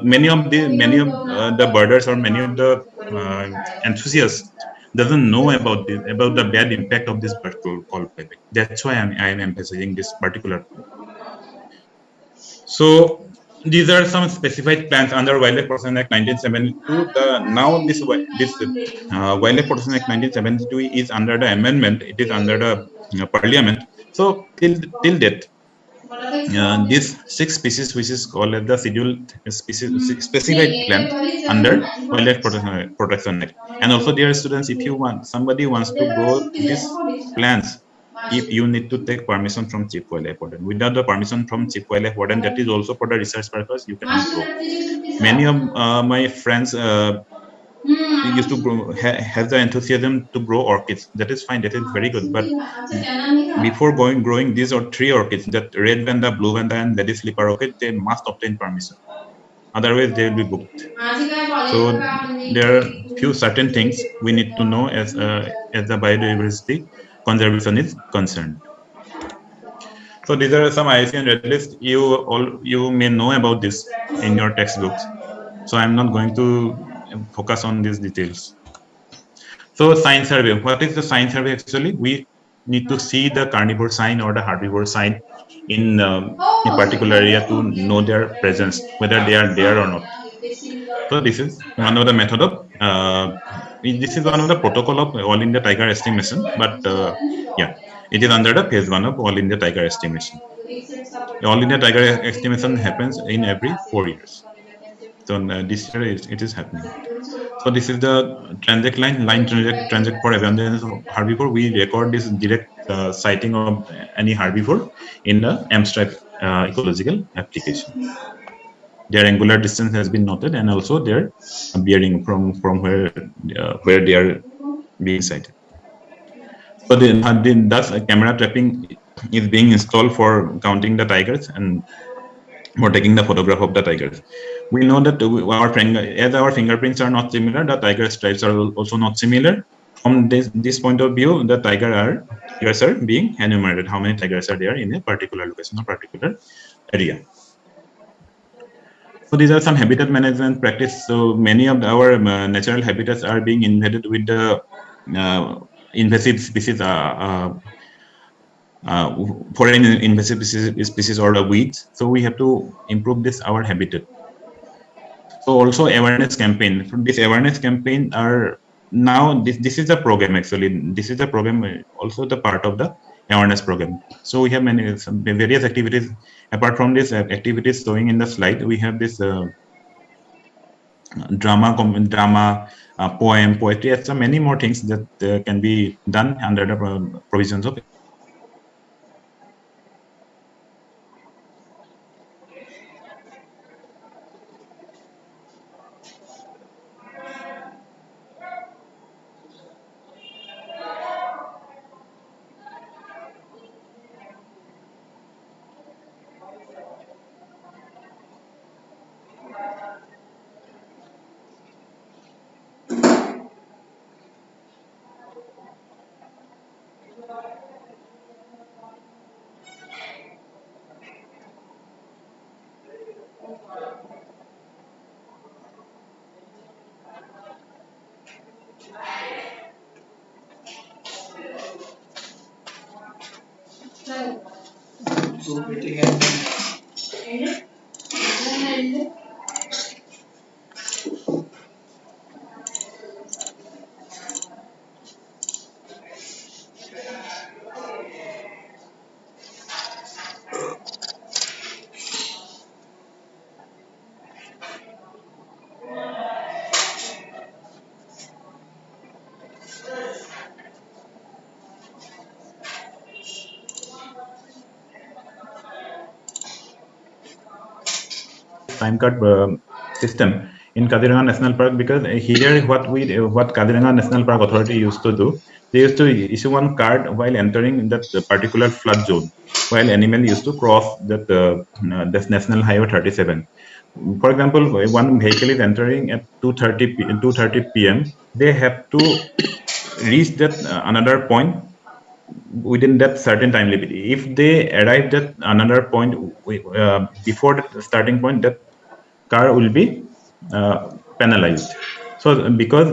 many of the birders or many of the enthusiasts doesn't know about this, about the bad impact of this bird called playback. That's why I am emphasizing this particular point. So these are some specified plans under Wildlife Protection Act 1972. Now this Wildlife Protection Act 1972 is under the amendment. It is under the Parliament. So till date, these 6 species, which is called as the scheduled species specified plant under Wildlife Protection Act. And also, dear students, if somebody wants to grow these plants, if you need to take permission from Chief Wildlife Warden. Without the permission from Chief Wildlife Warden, that is also for the research purpose, you cannot grow. Many of my friends used to grow, have the enthusiasm to grow orchids. That is fine, that is very good. But before growing these or 3 orchids, that red vanda, blue vanda, and lady slipper orchid, they must obtain permission. Otherwise, they will be booked. So there are few certain things we need to know as the biodiversity conservation is concerned. So these are some IUCN red list. You may know about this in your textbooks. So I'm not going to focus on these details. So science survey. What is the science survey actually? We need to see the carnivore sign or the herbivore sign in a particular area to know their presence, whether they are there or not. So this is one of the method of this is one of the protocol of All India Tiger Estimation, but yeah, it is under the phase 1 of All India Tiger Estimation. The All India Tiger Estimation happens in every 4 years. So this year it is happening. So this is the transect line transect for abundance of herbivore. We record this direct sighting of any herbivore in the abstract ecological application. Their angular distance has been noted, and also their bearing from where they are being sighted. So thus camera trapping is being installed for counting the tigers and for taking the photograph of the tigers. We know that as our fingerprints are not similar, the tiger stripes are also not similar. From this point of view, the tigers are being enumerated. How many tigers are there in a particular location or particular area? So these are some habitat management practice. So many of our natural habitats are being invaded with the invasive species, foreign invasive species or the weeds. So we have to improve our habitat. So also awareness campaign. This awareness campaign are now this is a program actually. This is a program also the part of the awareness program. So we have various activities. Apart from these activities showing in the slide, we have this drama, poem, poetry, and so many more things that can be done under the provisions of. Time card system in Kaziranga National Park, because here what Kaziranga National Park Authority used to do, they used to issue one card while entering that particular flood zone, while animal used to cross that this National Highway 37. For example, one vehicle is entering at 2:30 p.m. They have to reach that another point within that certain time limit. If they arrive at another point before the starting point, that car will be penalized. So So because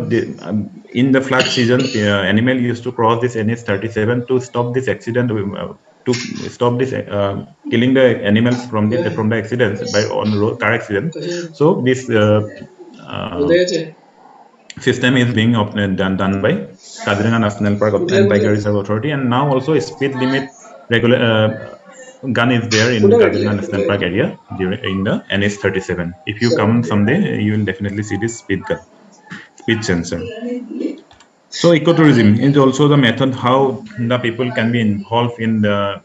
in the flood season, animal used to cross this NH37 to stop this accident, to stop this killing the animals from the accidents by on road car accident. So this uh, system is being done by Kaziranga National Park and Tiger Reserve Authority, and now also a speed limit regular gun is there in Kaziranga National Park area in the NH37. If you come someday, you will definitely see this speed sensor. So ecotourism is also the method how the people can be involved in the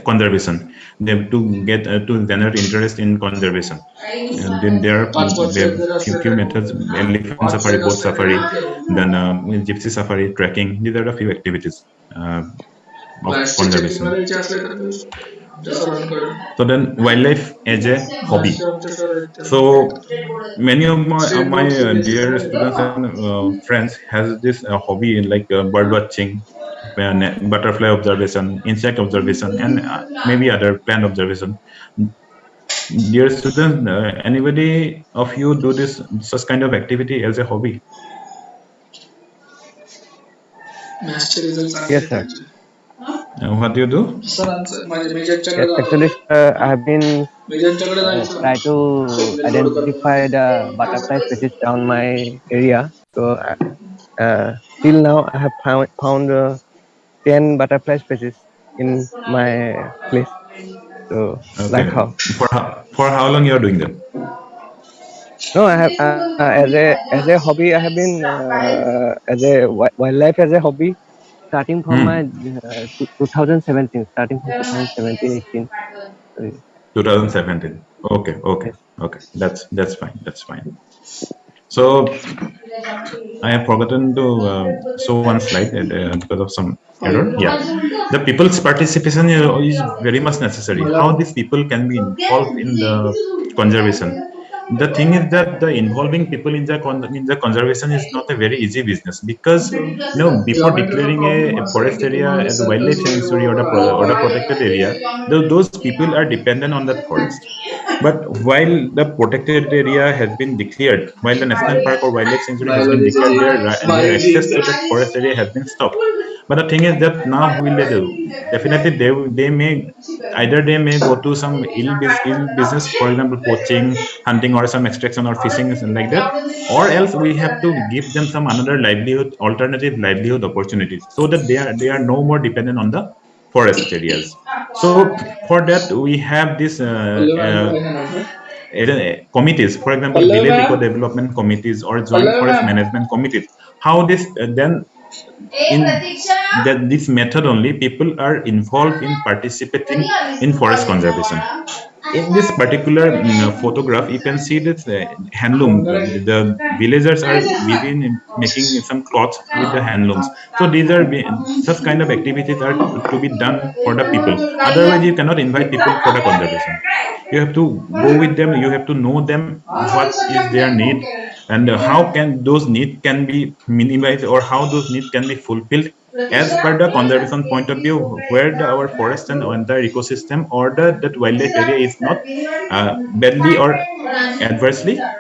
conservation. They have to get to generate interest in conservation. And then there are few methods: elephant safari, boat safari, then gypsy safari, trekking. These are the few activities of conservation. So then wildlife as a hobby. So many of my dear students and friends has this hobby like bird watching, butterfly observation, insect observation, and maybe other plant observation. Dear students, anybody of you do this such kind of activity as a hobby? Yes, sir. What do you do? Yes, actually, sir, I have been try to identify the butterfly species around my area. So till now, I have found 10 butterfly species in my place. So like Okay. how? For how long you are doing that? No, I have as a hobby. I have been as a wildlife as a hobby starting from my 2017. Starting from 2017, 18. 2017. Okay, okay, Yes. okay. That's fine. That's fine. So I have forgotten to show one slide because of some error. Yeah, the people's participation is very much necessary. How these people can be involved in the conservation. The thing is that the involving people in the conservation is not a very easy business, because before declaring a forest area as a wildlife sanctuary or the protected area, those people are dependent on that forest. But while the protected area has been declared, while the national park or wildlife sanctuary has been declared, their access to that forest area has been stopped. But the thing is that now will they do? Definitely, they may either they may go to some ill business, for example, poaching, hunting, or some extraction or fishing and like that, or else we have to give them some another livelihood, alternative livelihood opportunities, so that they are no more dependent on the forest areas. So for that we have this committees, for example, village eco development committees or joint forest management committees. How this then in that this method only people are involved in participating in forest conservation. In this particular photograph, you can see that handloom. The villagers are busy in making some cloths with the handlooms. So these are such kind of activities are to be done for the people. Otherwise, you cannot invite people for the conservation. You have to go with them. You have to know them what is their need, and how can those needs can be minimized, or how those needs can be fulfilled as per the conservation point of view, where our forest and entire ecosystem or that wildlife area is not badly or adversely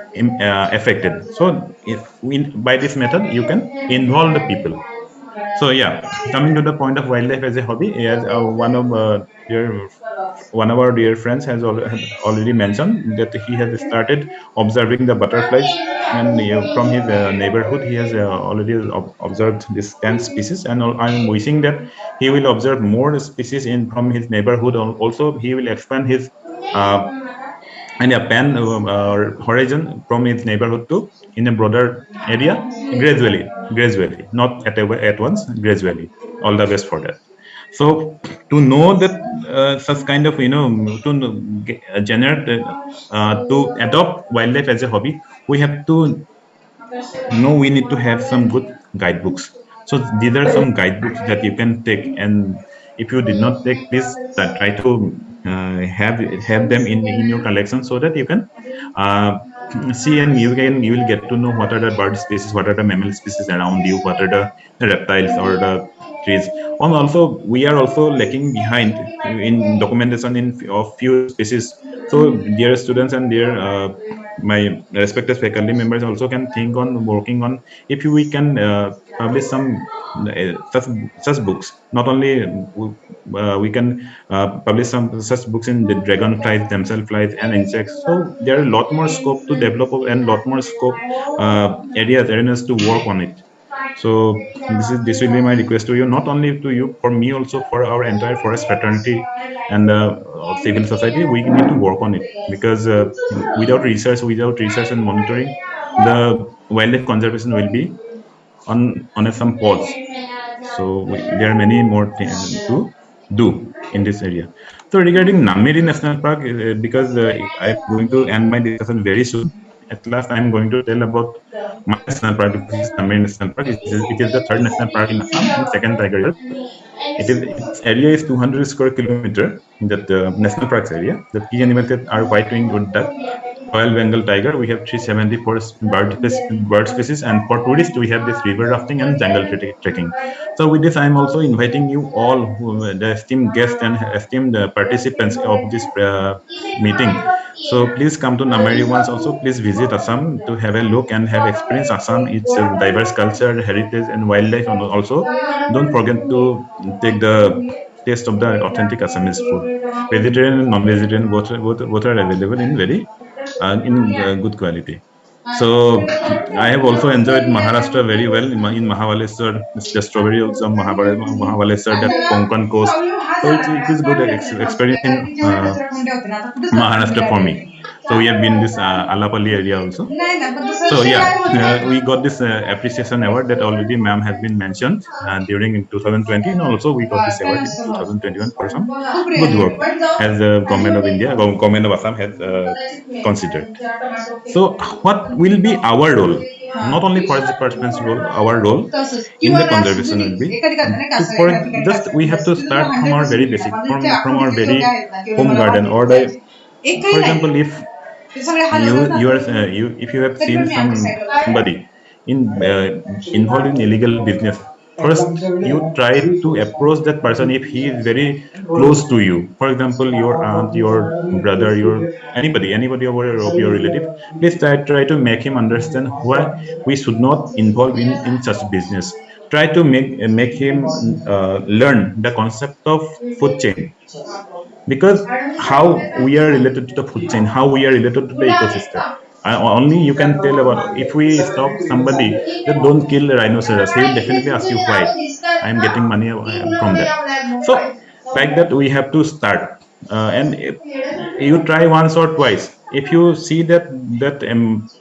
affected. So if by this method you can involve the people. So yeah, coming to the point of wildlife as a hobby, as one of our dear friends has already mentioned that he has started observing the butterflies, and from his neighborhood he has already observed this 10 species, and I'm wishing that he will observe more species in from his neighborhood. Also he will expand his uh, and a pan horizon from its neighborhood to in a broader area, gradually, not at once, gradually. All the best for that. So to know that such kind of generate to adopt wildlife as a hobby, we have to know we need to have some good guidebooks. So these are some guidebooks that you can take, and if you did not take, please try to have them in your collection, so that you can uh, see, and you will get to know what are the bird species, what are the mammal species around you, what are the reptiles or the trees. And also we are also lacking behind in documentation of few species So dear students and dear my respected faculty members also can think on working on if we can publish some such books. Not only we can publish some such books in the dragonflies, themselves flies, and insects. So there are a lot more scope to develop and lot more scope areas to work on it. So this will be my request to you, not only to you, for me also, for our entire forest fraternity and civil society. We need to work on it because without research and monitoring, the wildlife conservation will be on some pause. So there are many more things to do in this area. So regarding Namiri National Park, because I'm going to end my discussion very soon. At last, I'm going to tell about my national park, which is Namiri National Park. It is the third national park in Assam and second tiger reserve. Its area is 200 square kilometer. That national parks area. The key animals are white-winged wood duck, Royal Bengal tiger. We have 374 bird species, and for tourists we have this river rafting and jungle trekking. So with this, I am also inviting you all, the esteemed guests and esteemed participants of this meeting. So please come to Namari once. Also, please visit Assam to have a look and have experience Assam, its diverse culture, heritage, and wildlife. And also, don't forget to take the taste of the authentic Assamese food. Vegetarian and non-vegetarian both are available in very good quality. So I have also enjoyed Maharashtra very well in Mahabaleshwar. The strawberry also Mahabaleshwar, that Konkan coast. So it is good experience in Maharashtra for me. So we have been this Alapalli area also. So yeah, we got this appreciation award that already ma'am has been mentioned during in 2020, and also we got this award in 2021 for some good work as the government of India, government of Assam has considered. So what will be our role? Not only forest department's role, our role in the conservation will be to for just we have to start from our very basic, from our very home garden, or the, for example, if you if you have seen somebody in involved in illegal business, first you try to approach that person if he is very close to you. For example, your aunt, your brother, your anybody of your relative. Please try to make him understand why we should not involve in such business. Try to make him learn the concept of food chain, because how we are related to the food chain, how we are related to the ecosystem. Only you can tell about, if we stop somebody that don't kill a rhinoceros, he will definitely ask you why. I am getting money from that. So like that we have to start, and if you try once or twice. If you see that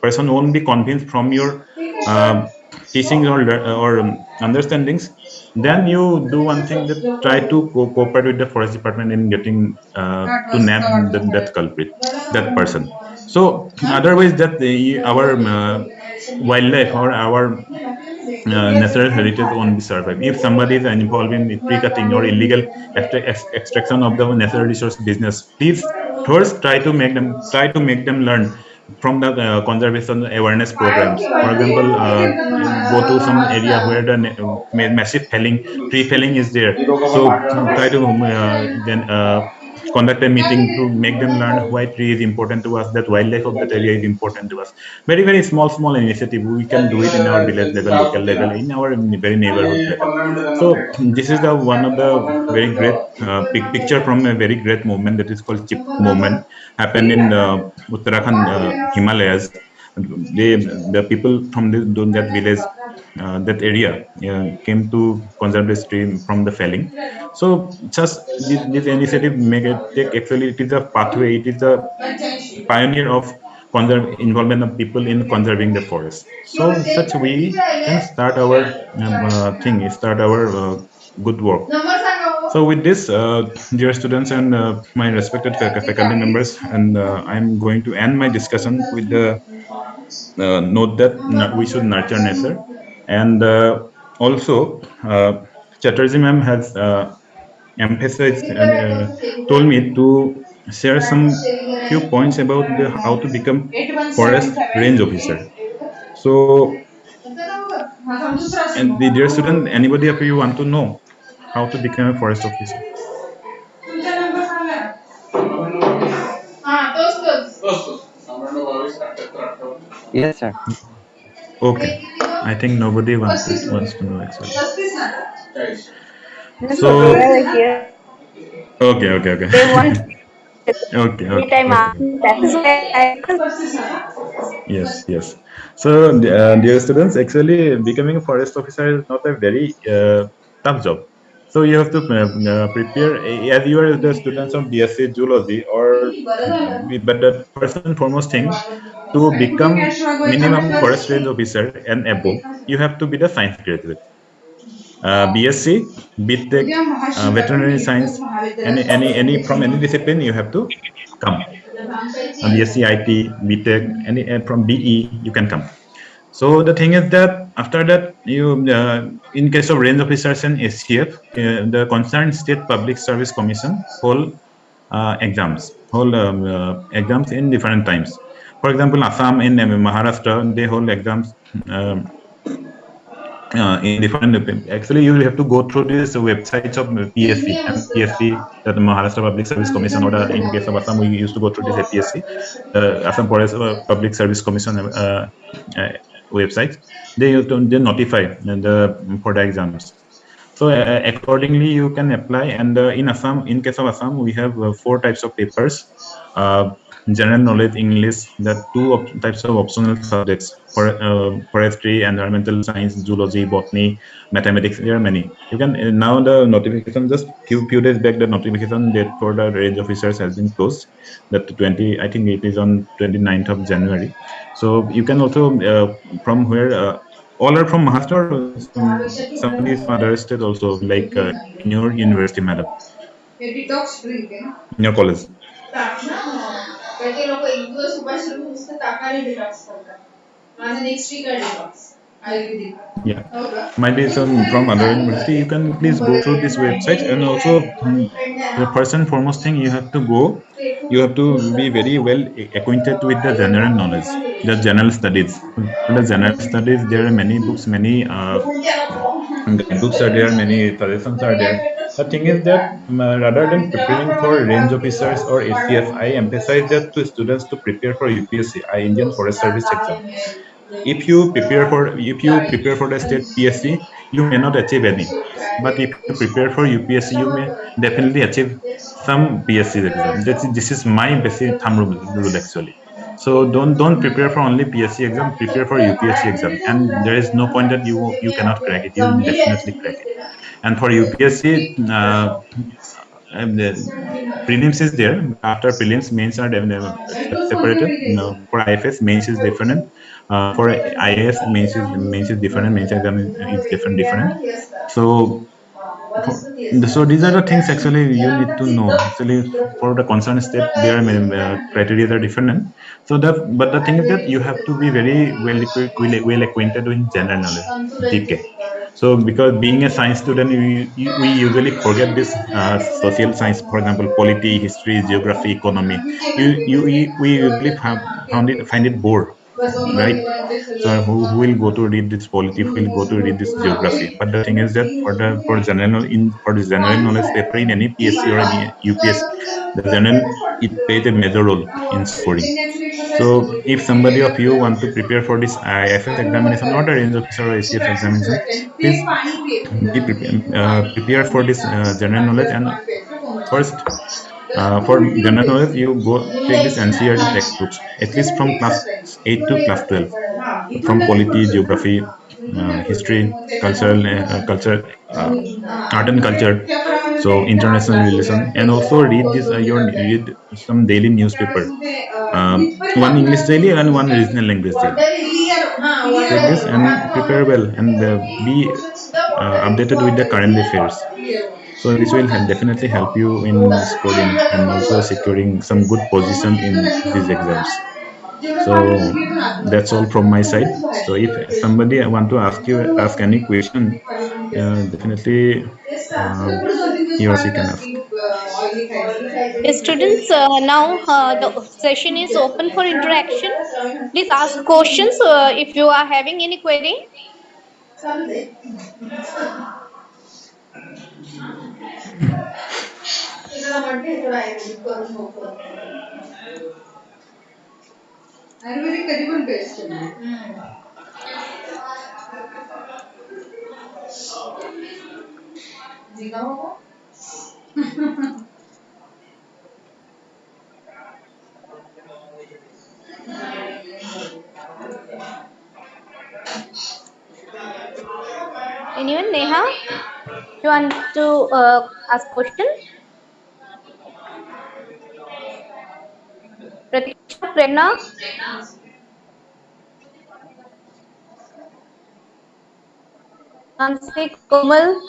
person won't be convinced from your uh, teachings or understandings, then you do one thing, that try to cooperate with the forest department in getting to nab that culprit, that person. So otherwise, that our wildlife or our natural heritage won't be survived. If somebody is involved in tree cutting or illegal extraction of the natural resource business, please first try to make them learn from the conservation awareness programs. For example, go to some area where the massive tree felling is there. So try to then conduct a meeting to make them learn why tree is important to us, that wildlife of that area is important to us. Very very small initiative, we can do it in our village level, local level, in our very neighborhood level. So this is the one of the very great picture from a very great movement that is called chip movement, happened in Uttarakhand Himalayas. The people from that village, that area, came to conserve the stream from the felling. So just this initiative make it take, actually it is a pathway, it is a pioneer of involvement of people in conserving the forest. So such we can start our start our good work. So with this, dear students and my respected faculty members, and I'm going to end my discussion with the note that we should nurture nature. And also, Chatterjee ma'am has emphasized and told me to share some few points about how to become forest range officer. So, and the dear student, anybody of you want to know how to become a forest officer? Yes, sir. Okay. I think nobody wants to know actually. Students So were here. okay, okay, okay. They want Okay, every okay, time okay. asking. That is why I because Yes, yes. So, dear students, actually becoming a forest officer is not a very tough job. So you have to prepare as you are the students of BSc Zoology, or but the first and foremost thing to become minimum forest range officer and above, you have to be the science graduate. BSc, BTech, veterinary science, any from any discipline you have to come. BSc IT, BTech, any from BE you can come. So the thing is that after that, you in case of range officers and SCF, the concerned state public service commission hold exams in different times. For example, Assam in Maharashtra, they hold exams um, in different. Actually, you have to go through these websites of PSC, MPSC, that Maharashtra Public Service Commission, or in case of Assam, we used to go through this APSC, Assam Forest Public Service Commission uh, websites. They notify for the exams. So accordingly, you can apply. And in Assam, in case of Assam, we have four types of papers: uh, general knowledge, English, the two types of optional subjects for forestry, environmental science, zoology, botany, mathematics. There are many. You can now the notification just few days back, the notification date for the range officers has been closed. That 20, I think it is on 29th of January. So you can also from where. All are from Maharashtra, or somebody is from other state also, like in your university, madam, in your college. Yeah, might be some from other university. You can please go through this website. And also the first and foremost thing, you have to go. You have to be very well acquainted with the general knowledge, the general studies. For the general studies, there are many books, many guidebooks are there, many suggestions are there. The thing is that rather than preparing for range officers or ACF, I emphasize that to students to prepare for UPSC, Indian Forest Service exam. If you prepare for the state PSC, you may not achieve any. But if you prepare for UPSC, you may definitely achieve some PSC exam. This is my basic thumb rule actually. So don't prepare for only PSC exam. Prepare for UPSC exam, and there is no point that you cannot crack it. You will definitely crack it. And for UPSC, the prelims is there, but after prelims, mains are separated. No, for IFS, mains is different. For IAS, mains is different. Mains exam is different. So so these are the things actually you need to know. Actually, for the concerned state, their criteria are different. So but the thing is that you have to be very well acquainted with general knowledge, GK. So because being a science student, we usually forget this social science, for example, polity, history, geography, economy. We usually find it bored, right? So who will go to read this polity? Who will go to read this geography? But the thing is that for the general knowledge paper in any PSC or any UPSC, the general, it plays a major role in scoring. So if somebody of you want to prepare for this IFS examination or the range officer or ACF examination, please prepare for this general knowledge. And first, for general knowledge, you go take this NCERT textbooks, at least from class 8 to class 12, from polity, geography, history, art and culture, so international relation. And also read read some daily newspaper, one English daily and one regional language daily. Take this and prepare well, and be updated with the current affairs. So this will definitely help you in scoring and also securing some good position in these exams. So that's all from my side. So if somebody want to ask any question, definitely he or she can ask. students, now the session is open for interaction. Please ask questions if you are having any query. Ayurvedic कधी पण best आहे. Anyone, Neha? You want to ask question? Pratiksha, Prerna? Mansi, Komal?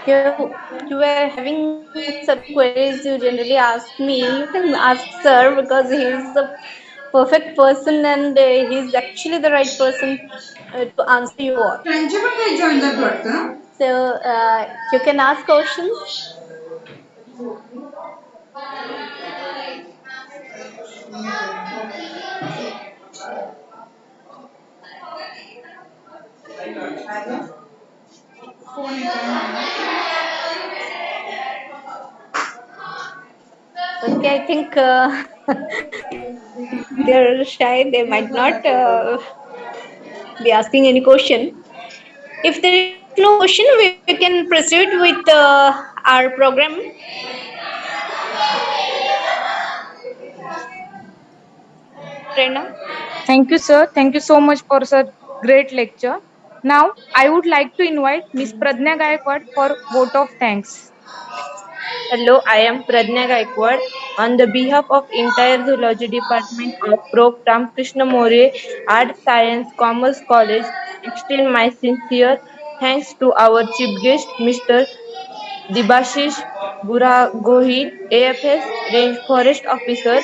You were having some queries you generally ask me. You can ask sir because he is the perfect person and he is actually the right person to answer you all. त्यांचे पण काही join झाले वाटतं ना. So you can ask questions. Okay, I think they're shy. They might not be asking any question. If there is no question, we can proceed with our program. Prerna? Thank you, sir. Thank you so much for such great lecture. Now, I would like to invite Miss Pradnya Gaikwad for vote of thanks. Hello, I am Pradnya Gaikwad. On the behalf of entire Zoology Department of Prof. Ramkrishna More Art Science Commerce College, extend my sincere thanks to our chief guest, Mr. Debashish Buragaohain, AFS Range Forest Officer,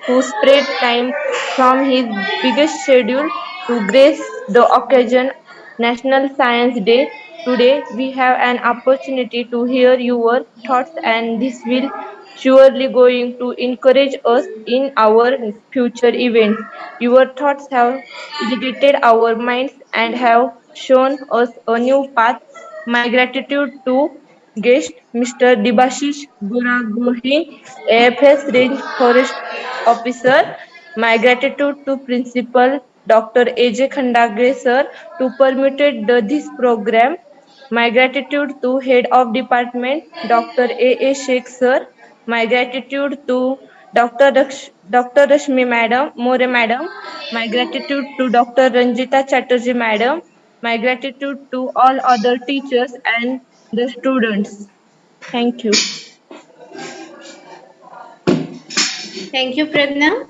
who spared time from his biggest schedule to grace the occasion National Science Day. Today we have an opportunity to hear your thoughts and this will surely going to encourage us in our future events. Your thoughts have irrigated our minds and have shown us a new path. My gratitude to guest Mr. Debashish Buragaohain, AFS Range Forest Officer. My gratitude to Principal Dr. A.J. Khandagre sir to permitted this program. My gratitude to Head of Department Dr. A.A. Sheikh sir. My gratitude to Dr. Rashmi Madam, More Madam. My gratitude to Dr. Ranjita Chatterjee Madam. My gratitude to all other teachers and the students. Thank you. Thank you, Pradnya.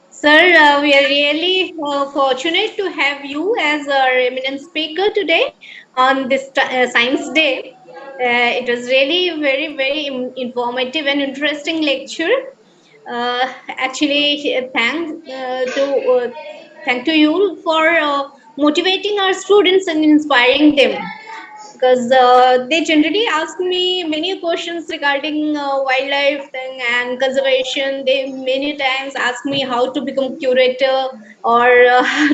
Sir, we are really fortunate to have you as our eminent speaker today on this Science Day. It was really very informative and interesting lecture. Actually, thank to you for motivating our students and inspiring them, because they generally ask me many questions regarding wildlife thing and conservation. They many times ask me how to become curator or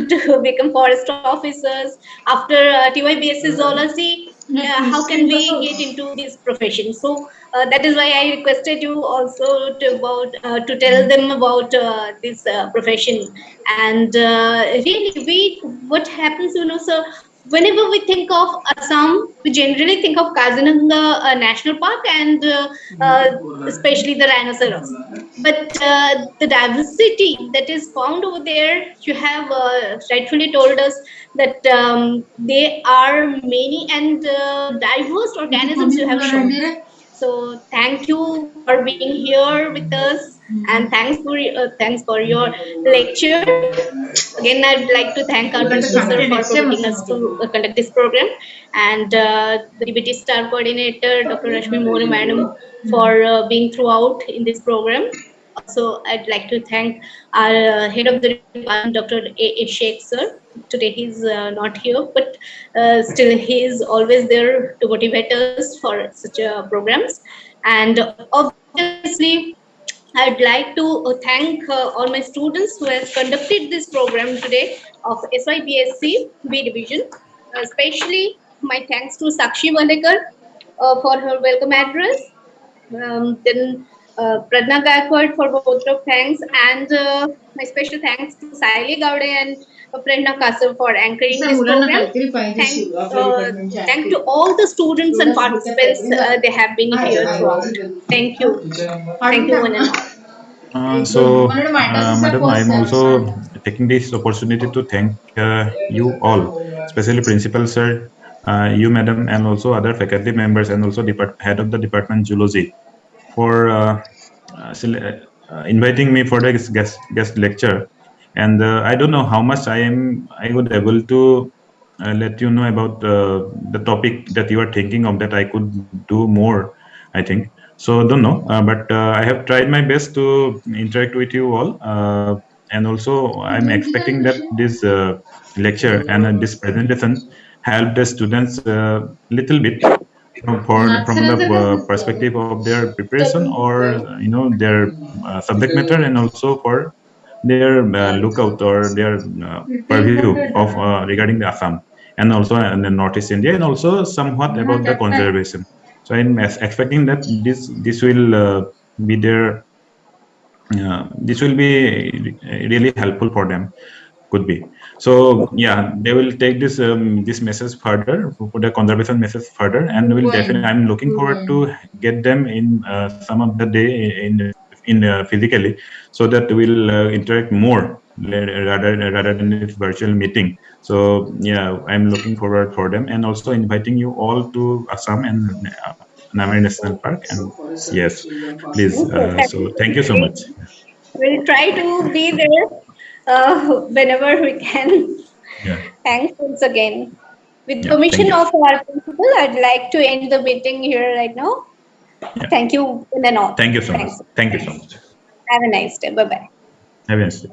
to become forest officers after TYBSc zoology. How can we get into this profession? So that is why I requested you also to tell them about this profession. And really, what happens, so whenever we think of Assam, we generally think of Kaziranga National Park and especially the rhinoceros. But the diversity that is found over there, you have rightfully told us that they are many and diverse organisms you have shown. So thank you for being here with us, and thanks for your lecture. Again, I'd like to thank our principal sir for permitting us to conduct this program, and the DBT star coordinator, Dr. Rashmi More Madam, for being throughout in this program. Also, I'd like to thank our head of the department, Dr. A. Sheikh sir. Today he's not here, but still he is always there to motivate us for such programs. And obviously, I'd like to thank all my students who has conducted this program today of SYBSC B Division. Especially my thanks to Sakshi Walekar for her welcome address. Then Pradna Gaikwad for both of thanks, and my special thanks to Saili Gaude and Prerna Kasur for anchoring this program. Thank, thank to all the students and participants. They have been here throughout. Thank you. Thank you, one and all. Madam, I'm also taking this opportunity to thank you all, especially Principal Sir, you, Madam, and also other faculty members, and also Head of the Department Zoology, for inviting me for the guest lecture. And I don't know how much I would able to let you know about the topic that you are thinking of, that I could do more, I think. So don't know, but I have tried my best to interact with you all, and also I'm expecting that this lecture and this presentation help the students little bit from the perspective of their preparation, or their subject matter, and also for their lookout or their purview of regarding the Assam, and also in the Northeast India, and also somewhat about the conservation. So I'm expecting that this will be their this will be really helpful for them, could be. So yeah, they will take this message further, put the conservation message further, and will definitely, I'm looking forward to get them in some of the day in physically, so that we'll interact more rather than this virtual meeting. So yeah, I'm looking forward for them, and also inviting you all to Assam and Namari National Park. And yes, please, so thank you so much. We'll try to be there whenever we can. Yeah. Thanks once again. With Yeah, thank permission you. of our principal, I'd like to end the meeting here right now. Yeah, Thank you, one and all. thank you so much. Thanks. Thank you so much. Have a nice day. Bye bye. Have a nice day.